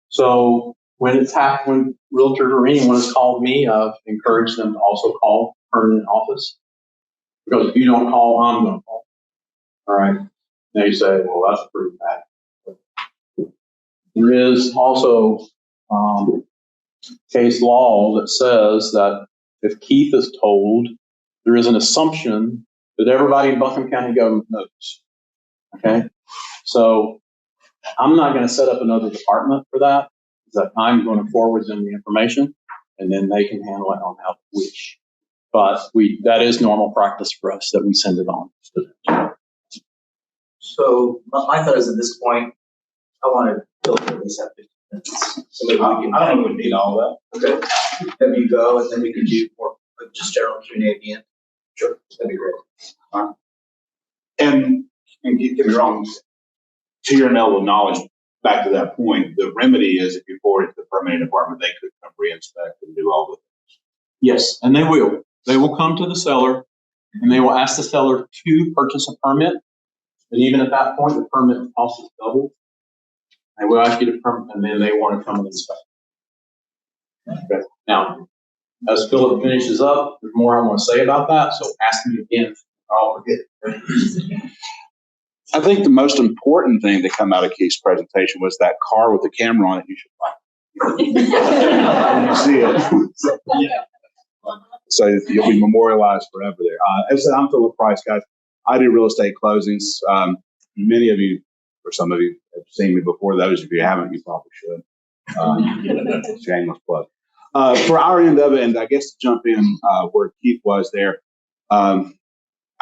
So when it's happened, when realtors or anyone has called me, I've encouraged them to also call permanent office. Because if you don't call, I'm going to call. All right. Now you say, well, that's pretty bad. There is also case law that says that if Keith is told, there is an assumption that everybody in Buncombe County government knows. Okay. So I'm not going to set up another department for that. That I'm going to forward them the information, and then they can handle it on how they wish. But that is normal practice for us that we send it on. So my thought is at this point, I want to build at least have 15 minutes. So maybe we can. I don't even need all that. Okay. Then you go, and then we can do more like just general Q&A at the end. Sure, that'd be great. And get me wrong, to your knowledge, back to that point, the remedy is if you forward it to the permitting department, they could come re-inspect and do all the things. Yes, and they will. They will come to the seller, and they will ask the seller to purchase a permit. And even at that point, the permit cost is double. They will ask you to permit, and then they want to come and inspect. Okay. Now, as Phillip finishes up, there's more I want to say about that, so ask me again. I'll forget. I think the most important thing to come out of Keith's presentation was that car with the camera on it. You should buy when you see it. So you'll be memorialized forever there. As I said, I'm Phillip Price, guys. I do real estate closings. Many of you, or some of you, have seen me before. Those of you who haven't, you probably should. Shameless plug. For our end of it, and I guess to jump in where Keith was there,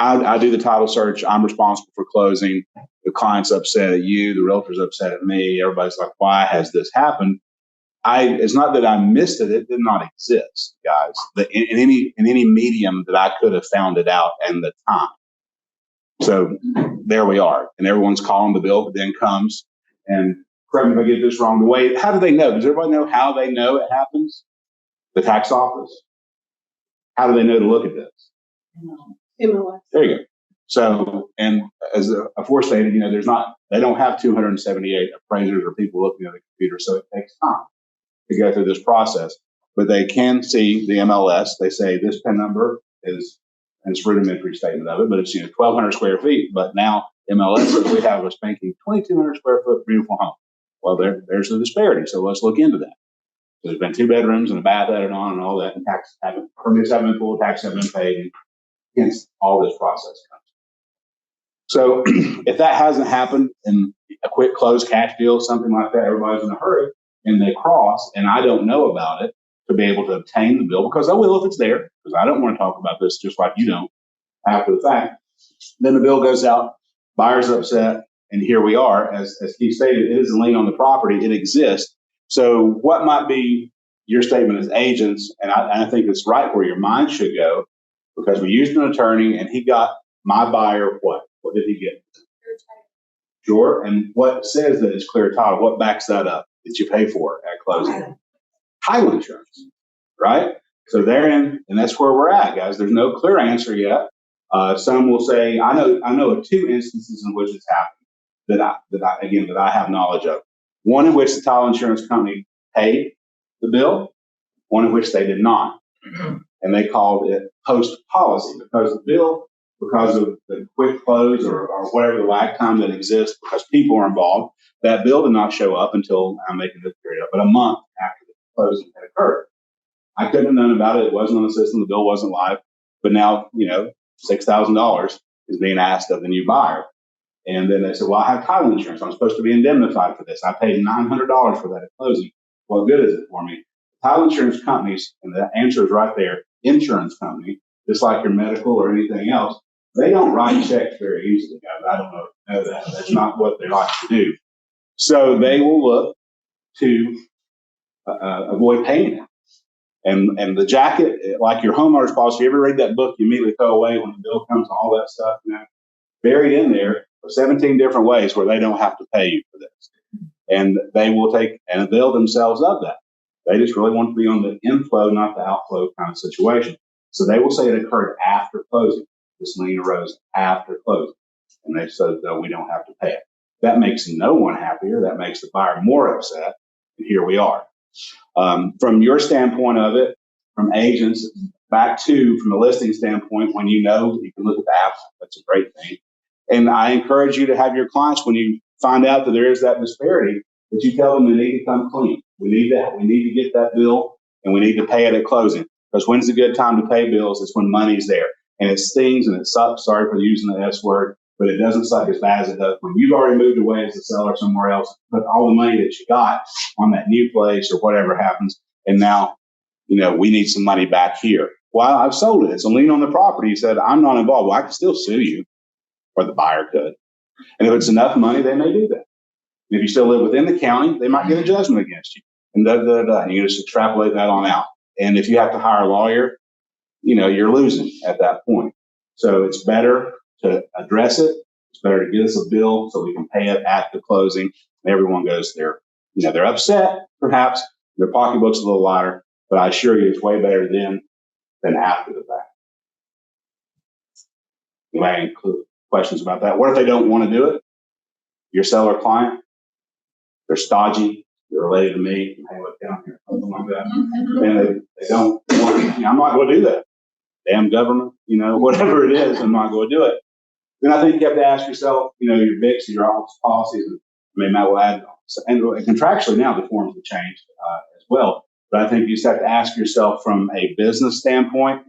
I do the title search. I'm responsible for closing. The client's upset at you. The realtor's upset at me. Everybody's like, why has this happened? It's not that I missed it. It did not exist, guys. In any medium that I could have found it out in the time. So there we are. And everyone's calling the bill, but then comes, and correct me if I get this wrong, how do they know? Does everybody know how they know it happens? The tax office. How do they know to look at this? MLS. There you go. So, and as aforestated, they don't have 278 appraisers or people looking at the computer, so it takes time to go through this process. But they can see the MLS. They say this PIN number is, and it's rudimentary statement of it, but it's 1,200 square feet. But now MLS says we have a spanking 2,200 square foot beautiful home. Well, there's the disparity. So let's look into that. So there's been 2 bedrooms and a bath added on and all that, and permits haven't been pulled, taxes haven't been paid. Hence, all this process comes. So if that hasn't happened in a quick close cash deal, something like that, everybody's in a hurry and they cross, and I don't know about it to be able to obtain the bill, because I will if it's there, because I don't want to talk about this just like you don't after the fact. Then the bill goes out, buyer's upset, and here we are. As Keith stated, it is a lien on the property. It exists. So what might be your statement as agents, and I think it's right where your mind should go, because we used an attorney and he got my buyer what? What did he get? Sure. And what says that it's clear title? What backs that up? Did you pay for it at closing? Title insurance, right? So therein, and that's where we're at, guys. There's no clear answer yet. Some will say, I know of 2 instances in which it's happened that I have knowledge of. One in which the title insurance company paid the bill, one in which they did not. And they called it post policy, because the bill, because of the quick close or whatever the lag time that exists, because people are involved, that bill did not show up until, I'm making this period up, but a month after the closing had occurred. I couldn't have known about it. It wasn't on the system. The bill wasn't live. But now, $6,000 is being asked of the new buyer. And then they said, well, I have title insurance. I'm supposed to be indemnified for this. I paid $900 for that at closing. What good is it for me? Title insurance companies, and the answer is right there, insurance company, just like your medical or anything else, they don't write checks very easily, guys. I don't know that. That's not what they like to do. So they will look to avoid paying it. And the jacket, like your homeowner's policy, you ever read that book you immediately throw away when the bill comes and all that stuff? Buried in there are 17 different ways where they don't have to pay you for this. And they will take and avail themselves of that. They just really want to be on the inflow, not the outflow kind of situation. So they will say it occurred after closing. This lien arose after closing. And they said, no, we don't have to pay it. That makes no one happier. That makes the buyer more upset. And here we are. From your standpoint of it, from agents, back to from a listing standpoint, when you know, you can look at the apps. That's a great thing. And I encourage you to have your clients, when you find out that there is that disparity, that you tell them they need to come clean. We need to get that bill, and we need to pay it at closing. Because when's a good time to pay bills? It's when money's there. And it stings and it sucks. Sorry for using the S word, but it doesn't suck as bad as it does when you've already moved away as a seller somewhere else, put all the money that you got on that new place or whatever happens. And now, we need some money back here. Well, I've sold it. It's a lien on the property. He said, I'm not involved. Well, I can still sue you, or the buyer could. And if it's enough money, they may do that. And if you still live within the county, they might get a judgment against you. And And you just extrapolate that on out. And if you have to hire a lawyer, you're losing at that point. So it's better to address it. It's better to get us a bill so we can pay it at the closing. And everyone goes there. They're upset, perhaps. Their pocketbook's a little lighter, but I assure you it's way better then than after the fact. You may include questions about that. What if they don't want to do it? Your seller client, they're stodgy, they're related to me, can hang with down here, something like that. And they don't want to, I'm not going to do that. Damn government, whatever it is, I'm not going to do it. Then I think you have to ask yourself, your VIX, your office policies, and Matt will add, and contractually now the forms have changed as well. But I think you just have to ask yourself from a business standpoint,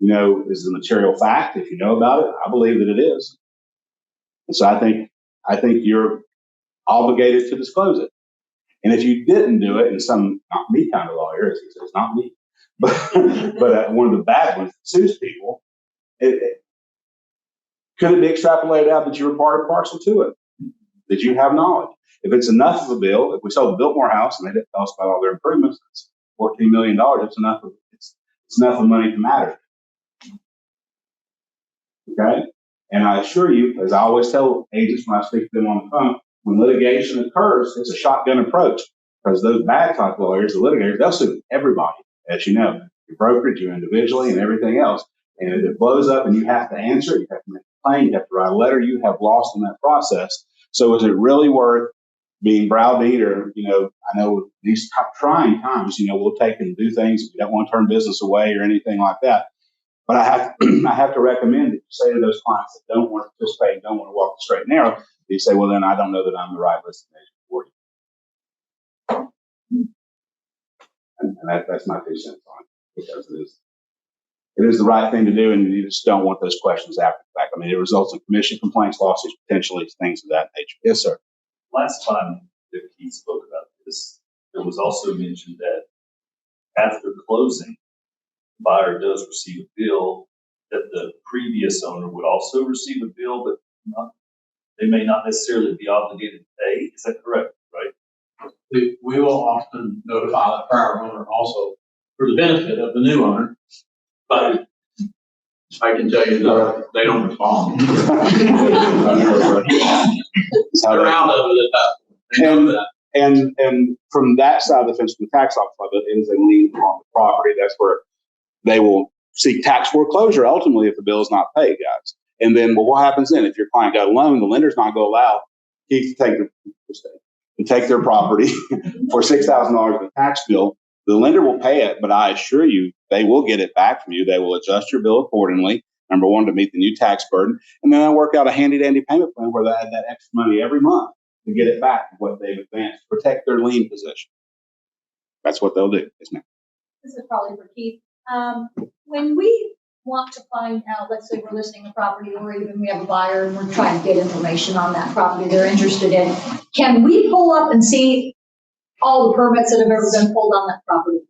is the material fact? If you know about it, I believe that it is. And so I think you're obligated to disclose it. And if you didn't do it, and some, not me kind of lawyer, as he says, not me, but one of the bad ones that sues people, could it be extrapolated out that you were part and parcel to it? That you have knowledge? If it's enough of a bill, if we sold the Biltmore house and they didn't tell us about all their improvements, it's $14 million. It's enough of money to matter. Okay? And I assure you, as I always tell agents when I speak to them on the phone, when litigation occurs, it's a shotgun approach. Because those bad type lawyers, the litigators, they'll sue everybody, as you know, your brokerage, you individually, and everything else. And if it blows up and you have to answer it, you have to make a claim, you have to write a letter, you have lost in that process. So is it really worth being browbeat? Or, I know these trying times, we'll take and do things. We don't want to turn business away or anything like that. But I have to recommend that you say to those clients that don't want to participate, don't want to walk the straight and narrow, you say, well, then I don't know that I'm the right listing agent for you. And that's my 2 cents on it, because it is the right thing to do, and you just don't want those questions after the fact. I mean, it results in commission complaints, lawsuits, potentially things of that nature. Yes, sir. Last time that Keith spoke about this, it was also mentioned that after closing, the buyer does receive a bill, that the previous owner would also receive a bill, but they may not necessarily be obligated to pay. Is that correct? Right? We will often notify the prior owner also for the benefit of the new owner, but I can tell you that they don't respond. They're out of it at that point. They know that. And from that side of the fence, from the tax office of it, is a lien on the property. That's where they will seek tax foreclosure ultimately if the bill is not paid, guys. And then, well, what happens then? If your client got a loan, the lender's not going to allow Keith to take their property for $6,000 in a tax bill. The lender will pay it, but I assure you, they will get it back from you. They will adjust your bill accordingly. Number one, to meet the new tax burden, and then they'll work out a handy-dandy payment plan where they add that extra money every month to get it back what they've advanced, protect their lien position. That's what they'll do. Yes, ma'am. This is probably for Keith. When we want to find out, let's say we're listing a property, or even we have a buyer and we're trying to get information on that property they're interested in, can we pull up and see all the permits that have ever been pulled on that property?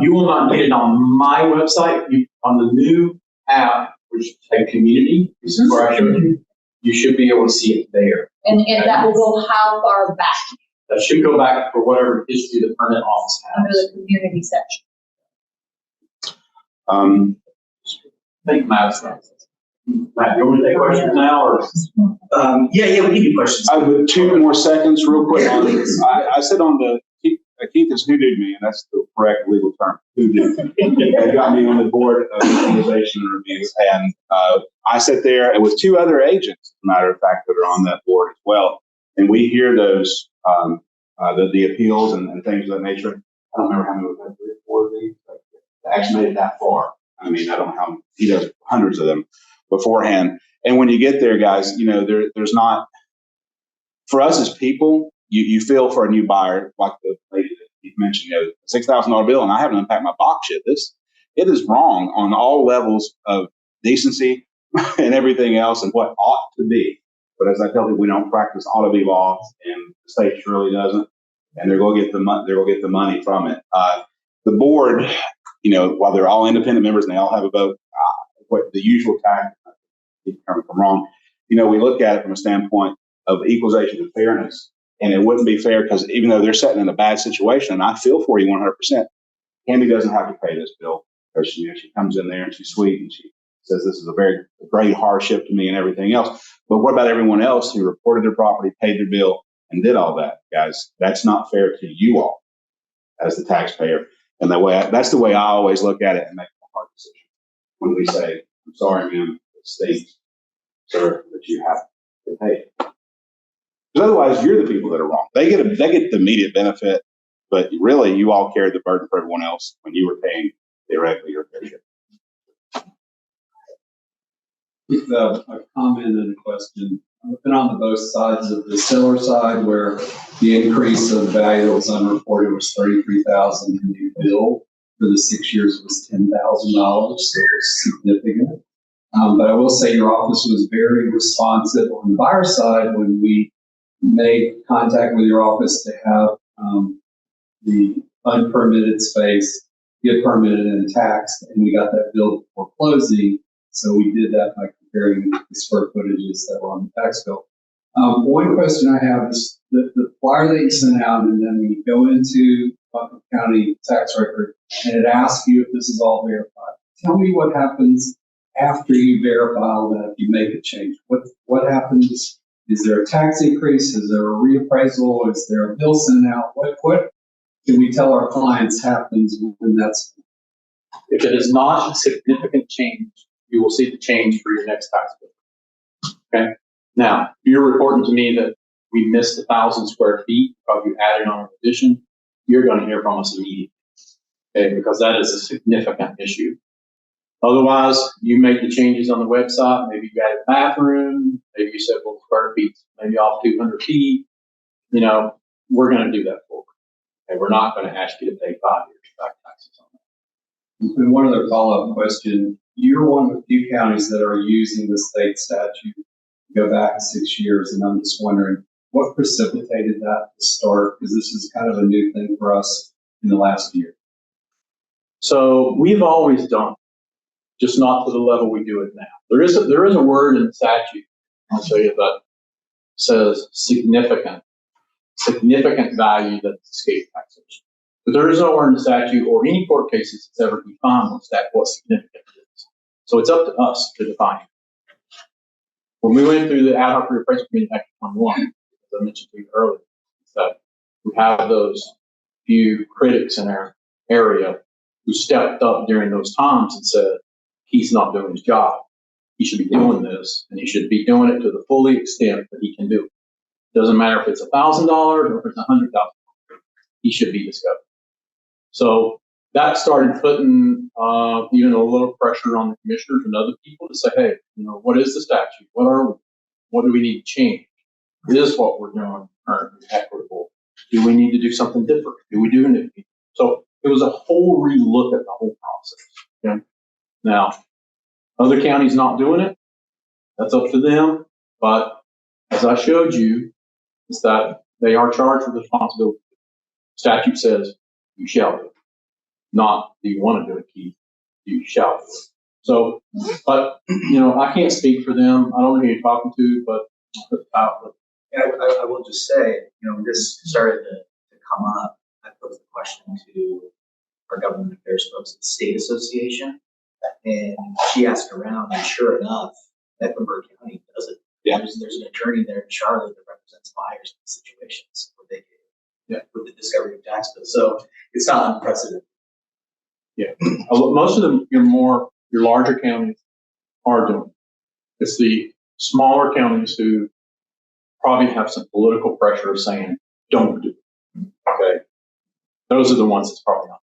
You will not get it on my website. On the new app, which is a community, this is where I showed you, you should be able to see it there. And that will go how far back? That should go back for whatever history the permit office has. Under the community section. Thank Matt. Matt, you want to take questions now, or? Yeah, we can do questions. I have 2 more seconds real quick. I said on the, Keith has hoodooed me, and that's the correct legal term. Hoodoo. They got me on the board of equalization review, and I sit there and with two other agents, as a matter of fact, that are on that board as well, and we hear those the appeals and things of that nature. I don't remember how many we've had, 3 or 4 of these. I actually made it that far. I mean, I don't know how he does hundreds of them beforehand. And when you get there, guys, you know, there's not, for us as people, you feel for a new buyer, like the lady that you mentioned, you know, $6,000 bill, and I haven't unpacked my box yet. It is wrong on all levels of decency and everything else and what ought to be. But as I tell people, we don't practice ought to be law, and the state surely doesn't. And they're going to get the money. They're going to get the money from it. The board, you know, while they're all independent members and they all have a vote, what the usual tact, if I'm wrong, you know, we look at it from a standpoint of equalization and fairness. And it wouldn't be fair because even though they're sitting in a bad situation, and I feel for you 100%, Candy doesn't have to pay this bill. Or she comes in there and she's sweet and she says, this is a very great hardship to me and everything else. But what about everyone else who reported their property, paid their bill, and did all that, guys? That's not fair to you all as the taxpayer. And that's the way I always look at it and make a hard decision. When we say, I'm sorry, ma'am, the state, sir, that you have to pay. Because otherwise, you're the people that are wrong. They get the immediate benefit, but really, you all carried the burden for everyone else when you were paying theoretically your fair share. A comment and a question. I've been on both sides of the seller side where the increase of value that was unreported was $33,000 and the bill for the 6 years was $10,000, so it was significant. But I will say your office was very responsive on the buyer side when we made contact with your office to have the unpermitted space get permitted and taxed, and we got that bill before closing. So we did that by comparing the square footages that were on the tax bill. One question I have is the flyer that you sent out, and then we go into Buncombe County tax record, and it asks you if this is all verified. Tell me what happens after you verify that if you make a change. What happens? Is there a tax increase? Is there a reappraisal? Is there a bill sent out? What can we tell our clients happens when that's? If it is not a significant change, you will see the change for your next tax bill. Okay. Now, if you're reporting to me that we missed 1,000 square feet, because you added on an addition, you're going to hear from us immediately. Okay, because that is a significant issue. Otherwise, you make the changes on the website. Maybe you added a bathroom. Maybe you said, well, square feet, maybe off 200 feet. You know, we're going to do that for you. Okay, we're not going to ask you to pay 5 years back taxes on that. And one other follow-up question. You're one of the few counties that are using the state statute to go back 6 years, and I'm just wondering what precipitated that to start, because this is kind of a new thing for us in the last year. So we've always done it, just not to the level we do it now. There is a word in the statute, I'll show you, that says significant value that escapes taxation. But there is no word in the statute or any court cases that's ever defined what significant is. So it's up to us to define it. When we went through the ad hoc reappraisal committee back in 21, as I mentioned to you earlier, that we have those few critics in our area who stepped up during those times and said, he's not doing his job. He should be doing this, and he should be doing it to the full extent that he can do it. Doesn't matter if it's $1,000 or if it's $100,000. He should be discovered. So that started putting even a little pressure on the commissioners and other people to say, hey, you know, what is the statute? What are we? What do we need to change? Is what we're doing currently equitable? Do we need to do something different? Do we do new people? So it was a whole relook at the whole process. Okay? Now, other counties not doing it, that's up to them. But as I showed you, is that they are charged with responsibility. Statute says you shall do it. Not do you want to do it, Keith? You shall do it. So, but, you know, I can't speak for them. I don't know who you're talking to, but Yeah, I will just say, you know, when this started to come up, I posed the question to our government affairs folks at the state association, and she asked around, and sure enough, Mecklenburg County does it. Yeah. There's an attorney there in Charlotte that represents buyers in situations where they Yeah. with the discovery of tax bills. So it's not unprecedented. Yeah. Most of them, your larger counties are doing it. It's the smaller counties who probably have some political pressure saying, don't do it. Okay. Those are the ones that's probably not.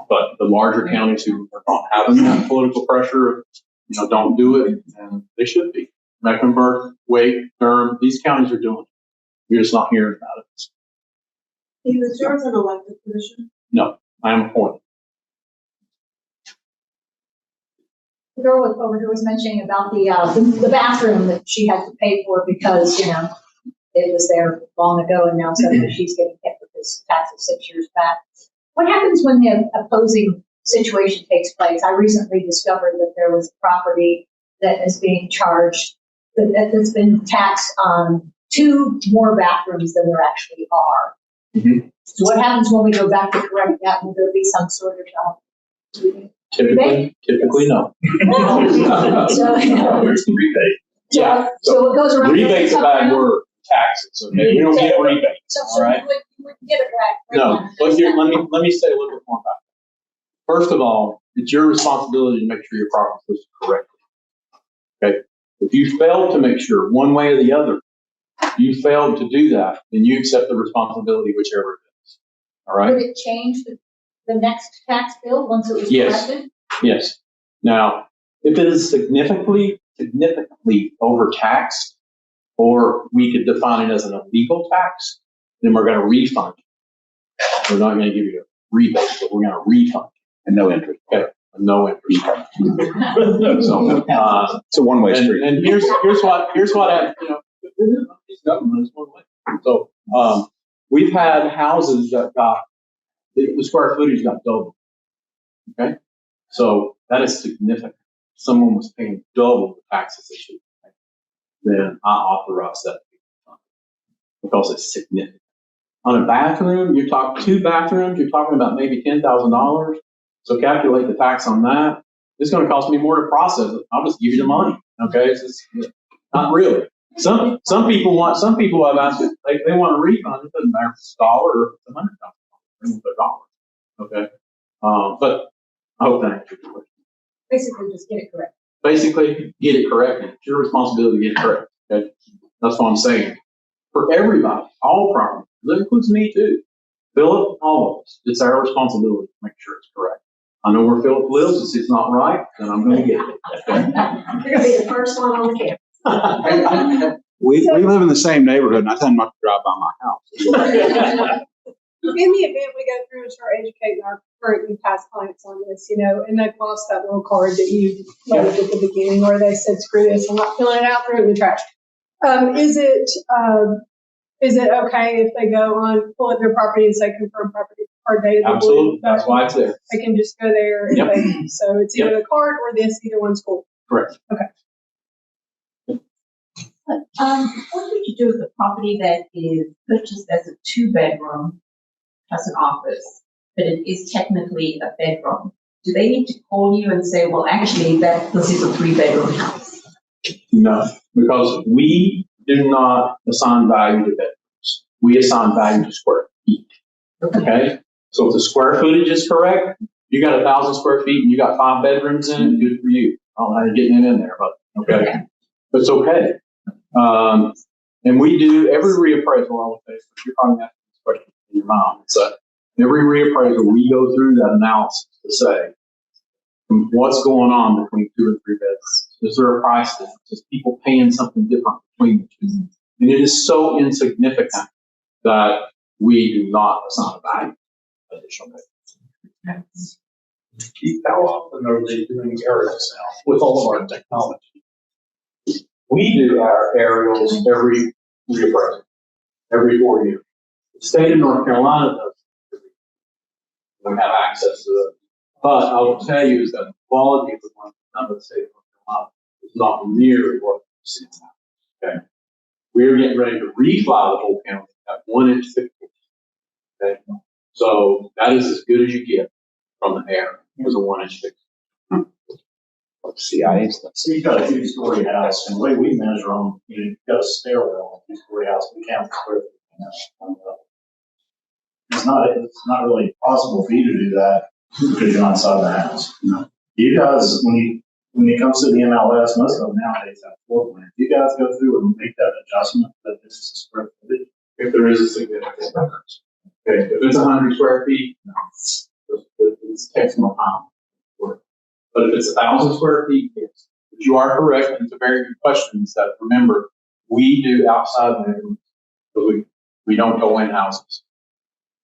But the larger counties who are not having that political pressure, don't do it, and they should be. Mecklenburg, Wake, Durham, these counties are doing it. You're just not hearing about it. Is yours an elected position? No, I am appointed. The girl over here was mentioning about the bathroom that she had to pay for because, it was there long ago and now suddenly she's getting hit with this tax of 6 years back. What happens when the opposing situation takes place? I recently discovered that there was a property that is being charged, that's been taxed on 2 more bathrooms than there actually are. Mm-hmm. So what happens when we go back to correct that? Will there be some sort of Typically, no. So, Where's the rebate? Yeah. So it goes around. Rebate's a bad word. Taxes. Okay. We don't get rebates. So All right. you wouldn't get it back. No. But here, let me say a little bit more about it. First of all, it's your responsibility to make sure your property is correctly. Okay. If you fail to make sure one way or the other, you failed to do that, then you accept the responsibility, whichever it is. All right. Would it change the next tax bill once it was Yes. corrected? Yes. Now, if it is significantly overtaxed, or we could define it as an illegal tax, then we're going to refund you. We're not going to give you a rebate, but we're going to refund you. And no interest. Okay. No interest. So, It's a one-way street. and here's what happened. These government is one way. So we've had houses that got the square footage got doubled. Okay, so that is significant. Someone was paying double the taxes they should pay. Then I authorize that because it's significant. On a bathroom, you're talking 2 bathrooms. You're talking about maybe $10,000. So calculate the tax on that. It's going to cost me more to process it. I'll just give you the money. Okay, it's just, not really. Some people have asked it, they want a refund. It doesn't matter if it's $1 or if it's $100,000. Okay, but I hope that answers your question. Basically, just get it correct. Basically, get it corrected. It's your responsibility to get it correct. Okay, that's what I'm saying. For everybody, all property, that includes me too. Phillip, all of us. It's our responsibility to make sure it's correct. I know where Phillip lives. If it's not right, then I'm going to get it. Okay? You're gonna be the first one on camera. We live in the same neighborhood, and I tend not to drive by my house. In the event we go through and start educating our current and past clients on this, and they've lost that little card that you loaded at the beginning where they said, screw this, I'm not filling it out, throw it in the trash. Is it okay if they go on, pull up their property and say confirm property card data? Absolutely. That's why it's there. They can just go there and Yep. so it's either the card or this, either one's cool. Correct. Okay. What would you do with a property that is purchased as a 2-bedroom plus an office, but it is technically a bedroom? Do they need to call you and say, well, actually, this is a 3-bedroom house? No, because we do not assign value to bedrooms. We assign value to square feet. Okay? So if the square footage is correct, you got 1,000 square feet and you got 5 bedrooms in it, good for you. I don't know how you're getting it in there, but okay. But it's okay. And we do every reappraisal, I will say, so you're probably asking this question in your mind. So every reappraisal, we go through that analysis to say, what's going on between 2 and 3 bedrooms? Is there a price difference? Is people paying something different between the 2? And it is so insignificant that we do not assign value additional bedrooms. Keith, how often are they doing aerials now with all of our technology? We do our aerials every reappraisal, every 4 years. The state of North Carolina does. We have access to it. But I will tell you is that the quality of the one done by the state of North Carolina is not nearly what we've seen now. Okay. We're getting ready to refly the whole county at 1-inch thickness. Okay. So that is as good as you get from the air as a 1-inch thickness. CIA stuff. So you've got a 2-story house, and the way we measure them, you've got a stairwell, a 2-story house, we count the square feet. it's not really possible for you to do that because you're not inside the house. You guys, when it comes to the MLS, most of them nowadays have floor plans. You guys go through and make that adjustment that this is a square footage. If there is a significant difference. Okay, if it's 100 square feet, no, it takes more time. But if it's 1,000 square feet, yes. But you are correct, and it's a very good question. Is that remember, we do outside measurements, but we don't go in houses.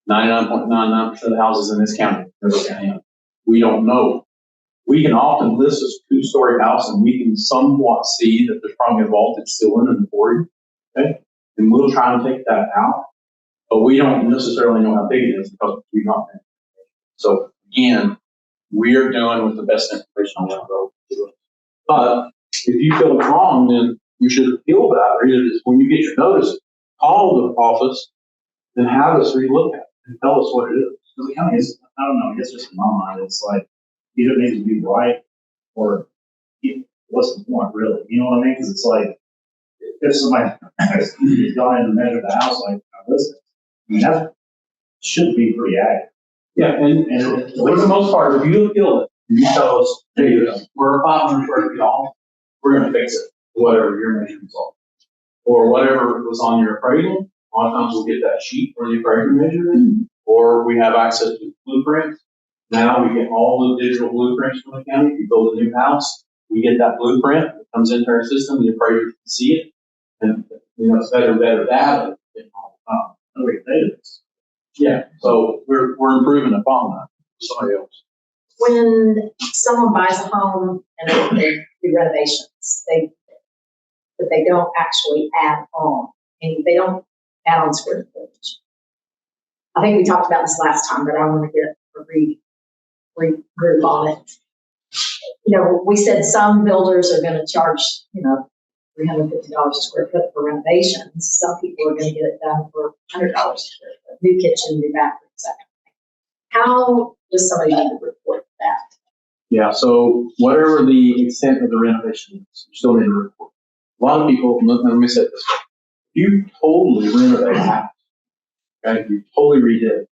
99.99% of the houses in this county, we don't know. We can often list a 2-story house, and we can somewhat see that there's probably a vaulted ceiling in the 40. Okay, and we'll try and take that out, but we don't necessarily know how big it is because we don't. So again, we're doing with the best information we have available to us. But if you feel it's wrong, then you should appeal that. Or either when you get your notice, call the office and have us relook at it and tell us what it is. Because the county is, I don't know, I guess just in my mind, it's like either it needs to be right or what's the point, really? You know what I mean? Because it's like if somebody has gone in and measured the house like this, I mean, that should be pretty accurate. Yeah, and for the most part, if you appeal it, and you tell us, hey, we're 500 square feet off, we're going to fix it, whatever your measurements are. Or whatever was on your appraisal. A lot of times we'll get that sheet where the appraiser measured it, or we have access to blueprints. Now we get all the digital blueprints from the county. If you build a new house, we get that blueprint. It comes into our system, the appraiser can see it. And, it's better data. Yeah, so we're improving upon that. Somebody else. When someone buys a home and they do renovations, but they don't actually add on, and they don't add on square footage. I think we talked about this last time, but I want to get a regroup on it. We said some builders are going to charge, $350 a square foot for renovations. Some people are going to get it done for $100 a square foot, new kitchen, new bathroom, that kind of thing. How does somebody need to report that? Yeah, so whatever the extent of the renovation is, you still need to report. A lot of people, let me say it this way. If you totally renovate a house, okay, you totally redid it,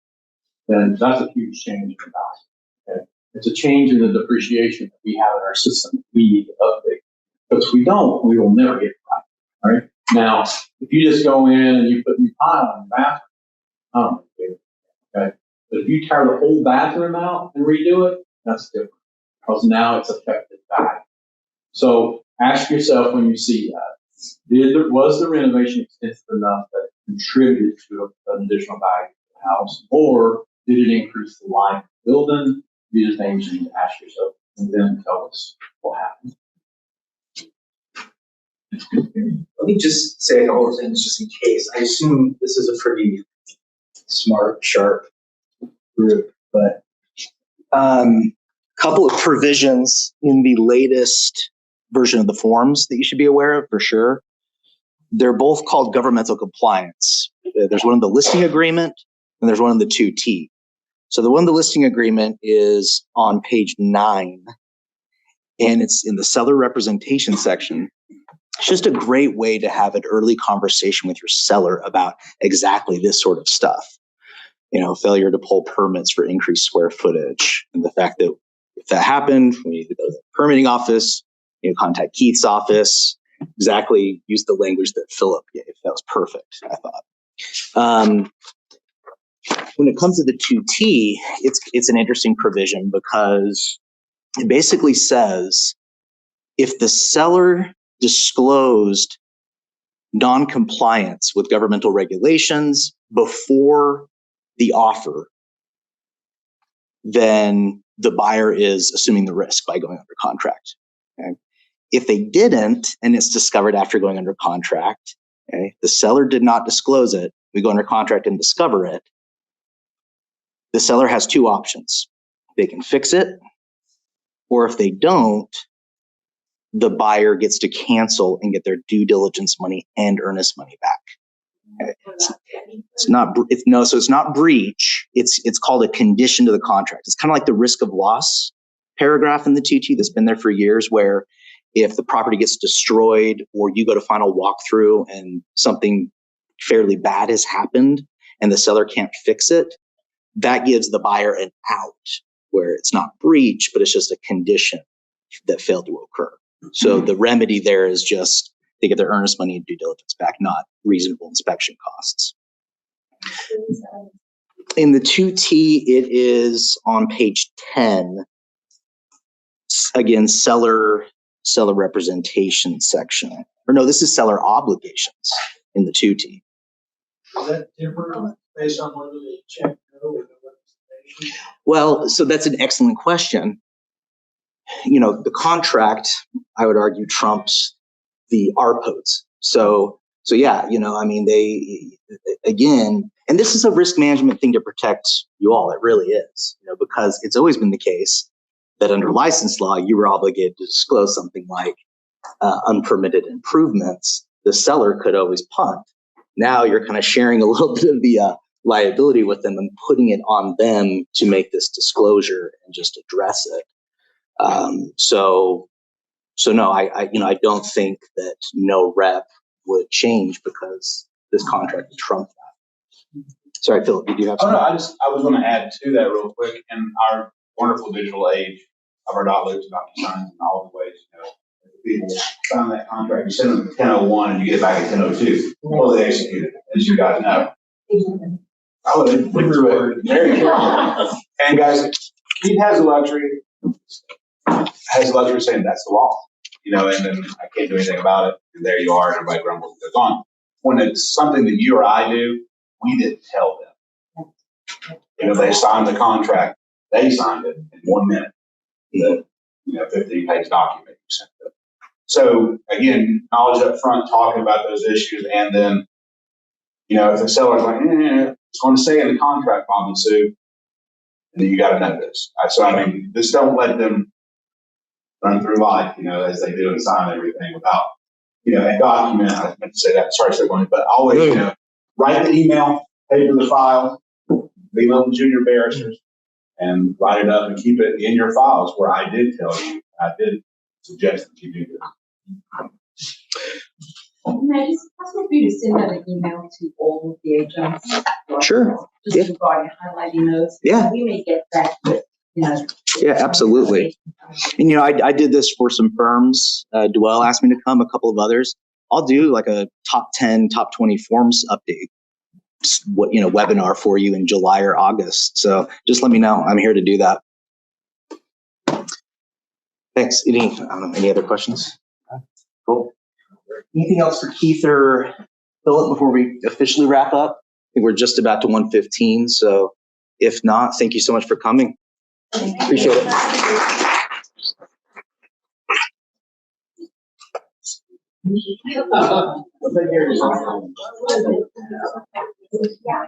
then that's a huge change in the house. Okay? It's a change in the depreciation that we have in our system. We need to update. But if we don't, we will never get it right. All right. Now, if you just go in and you put new tile in the bathroom, okay. But if you tear the whole bathroom out and redo it, that's different because now it's affected value. So ask yourself when you see that, was the renovation extensive enough that it contributed to an additional value to the house, or did it increase the life of the building? These are things you need to ask yourself and then tell us what happened. Let me just say a couple of things just in case. I assume this is a pretty smart, sharp group, but Couple of provisions in the latest version of the forms that you should be aware of for sure. They're both called governmental compliance. There's one in the listing agreement and there's one in the 2T. So the one in the listing agreement is on page 9 and it's in the seller representation section. It's just a great way to have an early conversation with your seller about exactly this sort of stuff. Failure to pull permits for increased square footage, and the fact that if that happened, we need to go to the permitting office, contact Keith's office, exactly use the language that Phillip gave. That was perfect, I thought. When it comes to the 2T, it's an interesting provision because it basically says if the seller disclosed non-compliance with governmental regulations before the offer, then the buyer is assuming the risk by going under contract. Okay? If they didn't, and it's discovered after going under contract, okay, the seller did not disclose it, we go under contract and discover it, the seller has two options. They can fix it, or if they don't, the buyer gets to cancel and get their due diligence money and earnest money back. Okay. It's not breach. It's called a condition to the contract. It's kind of like the risk of loss paragraph in the 2T that's been there for years, where if the property gets destroyed or you go to final walkthrough and something fairly bad has happened and the seller can't fix it, that gives the buyer an out where it's not breach, but it's just a condition that failed to occur. So the remedy there is just they get their earnest money and due diligence back, not reasonable inspection costs. In the 2T, it is on page 10. Again, seller representation section. Or no, this is seller obligations in the 2T. Is that different based on whether they check no or the representation? Well, so that's an excellent question. You know, the contract, I would argue, trumps the RPOs. So yeah, you know, I mean, they, again, and this is a risk management thing to protect you all. It really is, you know, because it's always been the case that under license law, you were obligated to disclose something like unpermitted improvements. The seller could always punt. Now you're kind of sharing a little bit of the liability with them and putting it on them to make this disclosure and just address it. So no, I don't think that no rep would change because this contract trumped that. Sorry, Phillip, did you have something? I was going to add to that real quick. In our wonderful digital age of our .lives, DocuSigns, and all the ways, you know, people sign that contract, you send them to 10:01 and you get it back at 10:02. Well, they executed it, as you guys know. Oh, they went through it very carefully. And guys, Keith has the luxury of saying that's the law, you know, and then I can't do anything about it. And there you are, and everybody grumbles and goes on. When it's something that you or I do, we didn't tell them. You know, they signed the contract. They signed it in 1 minute. The 15-page document you sent them. So again, knowledge up front, talking about those issues, and then, you know, if the seller's like, it's going to say in the contract, Bob and Sue, and then you got to know this. So I mean, just don't let them run through life, you know, as they do and sign everything without, you know, and document. I meant to say that. Sorry, everyone, but always, you know, write the email, paper the file, be little junior barristers, and write it up and keep it in your files where I did tell you, I did suggest that you do this. May it's possible for you to send out an email to all of the agents? Sure. Just regarding highlighting those. Yeah. We may get that, but, you know. Yeah, absolutely. And, you know, I did this for some firms. Dwell asked me to come, a couple of others. I'll do like a top 10, top 20 forms update, webinar for you in July or August. So just let me know. I'm here to do that. Thanks. Any other questions? Cool. Anything else for Keith or Phillip before we officially wrap up? I think we're just about to 1:15. So if not, thank you so much for coming. Appreciate it. Yeah.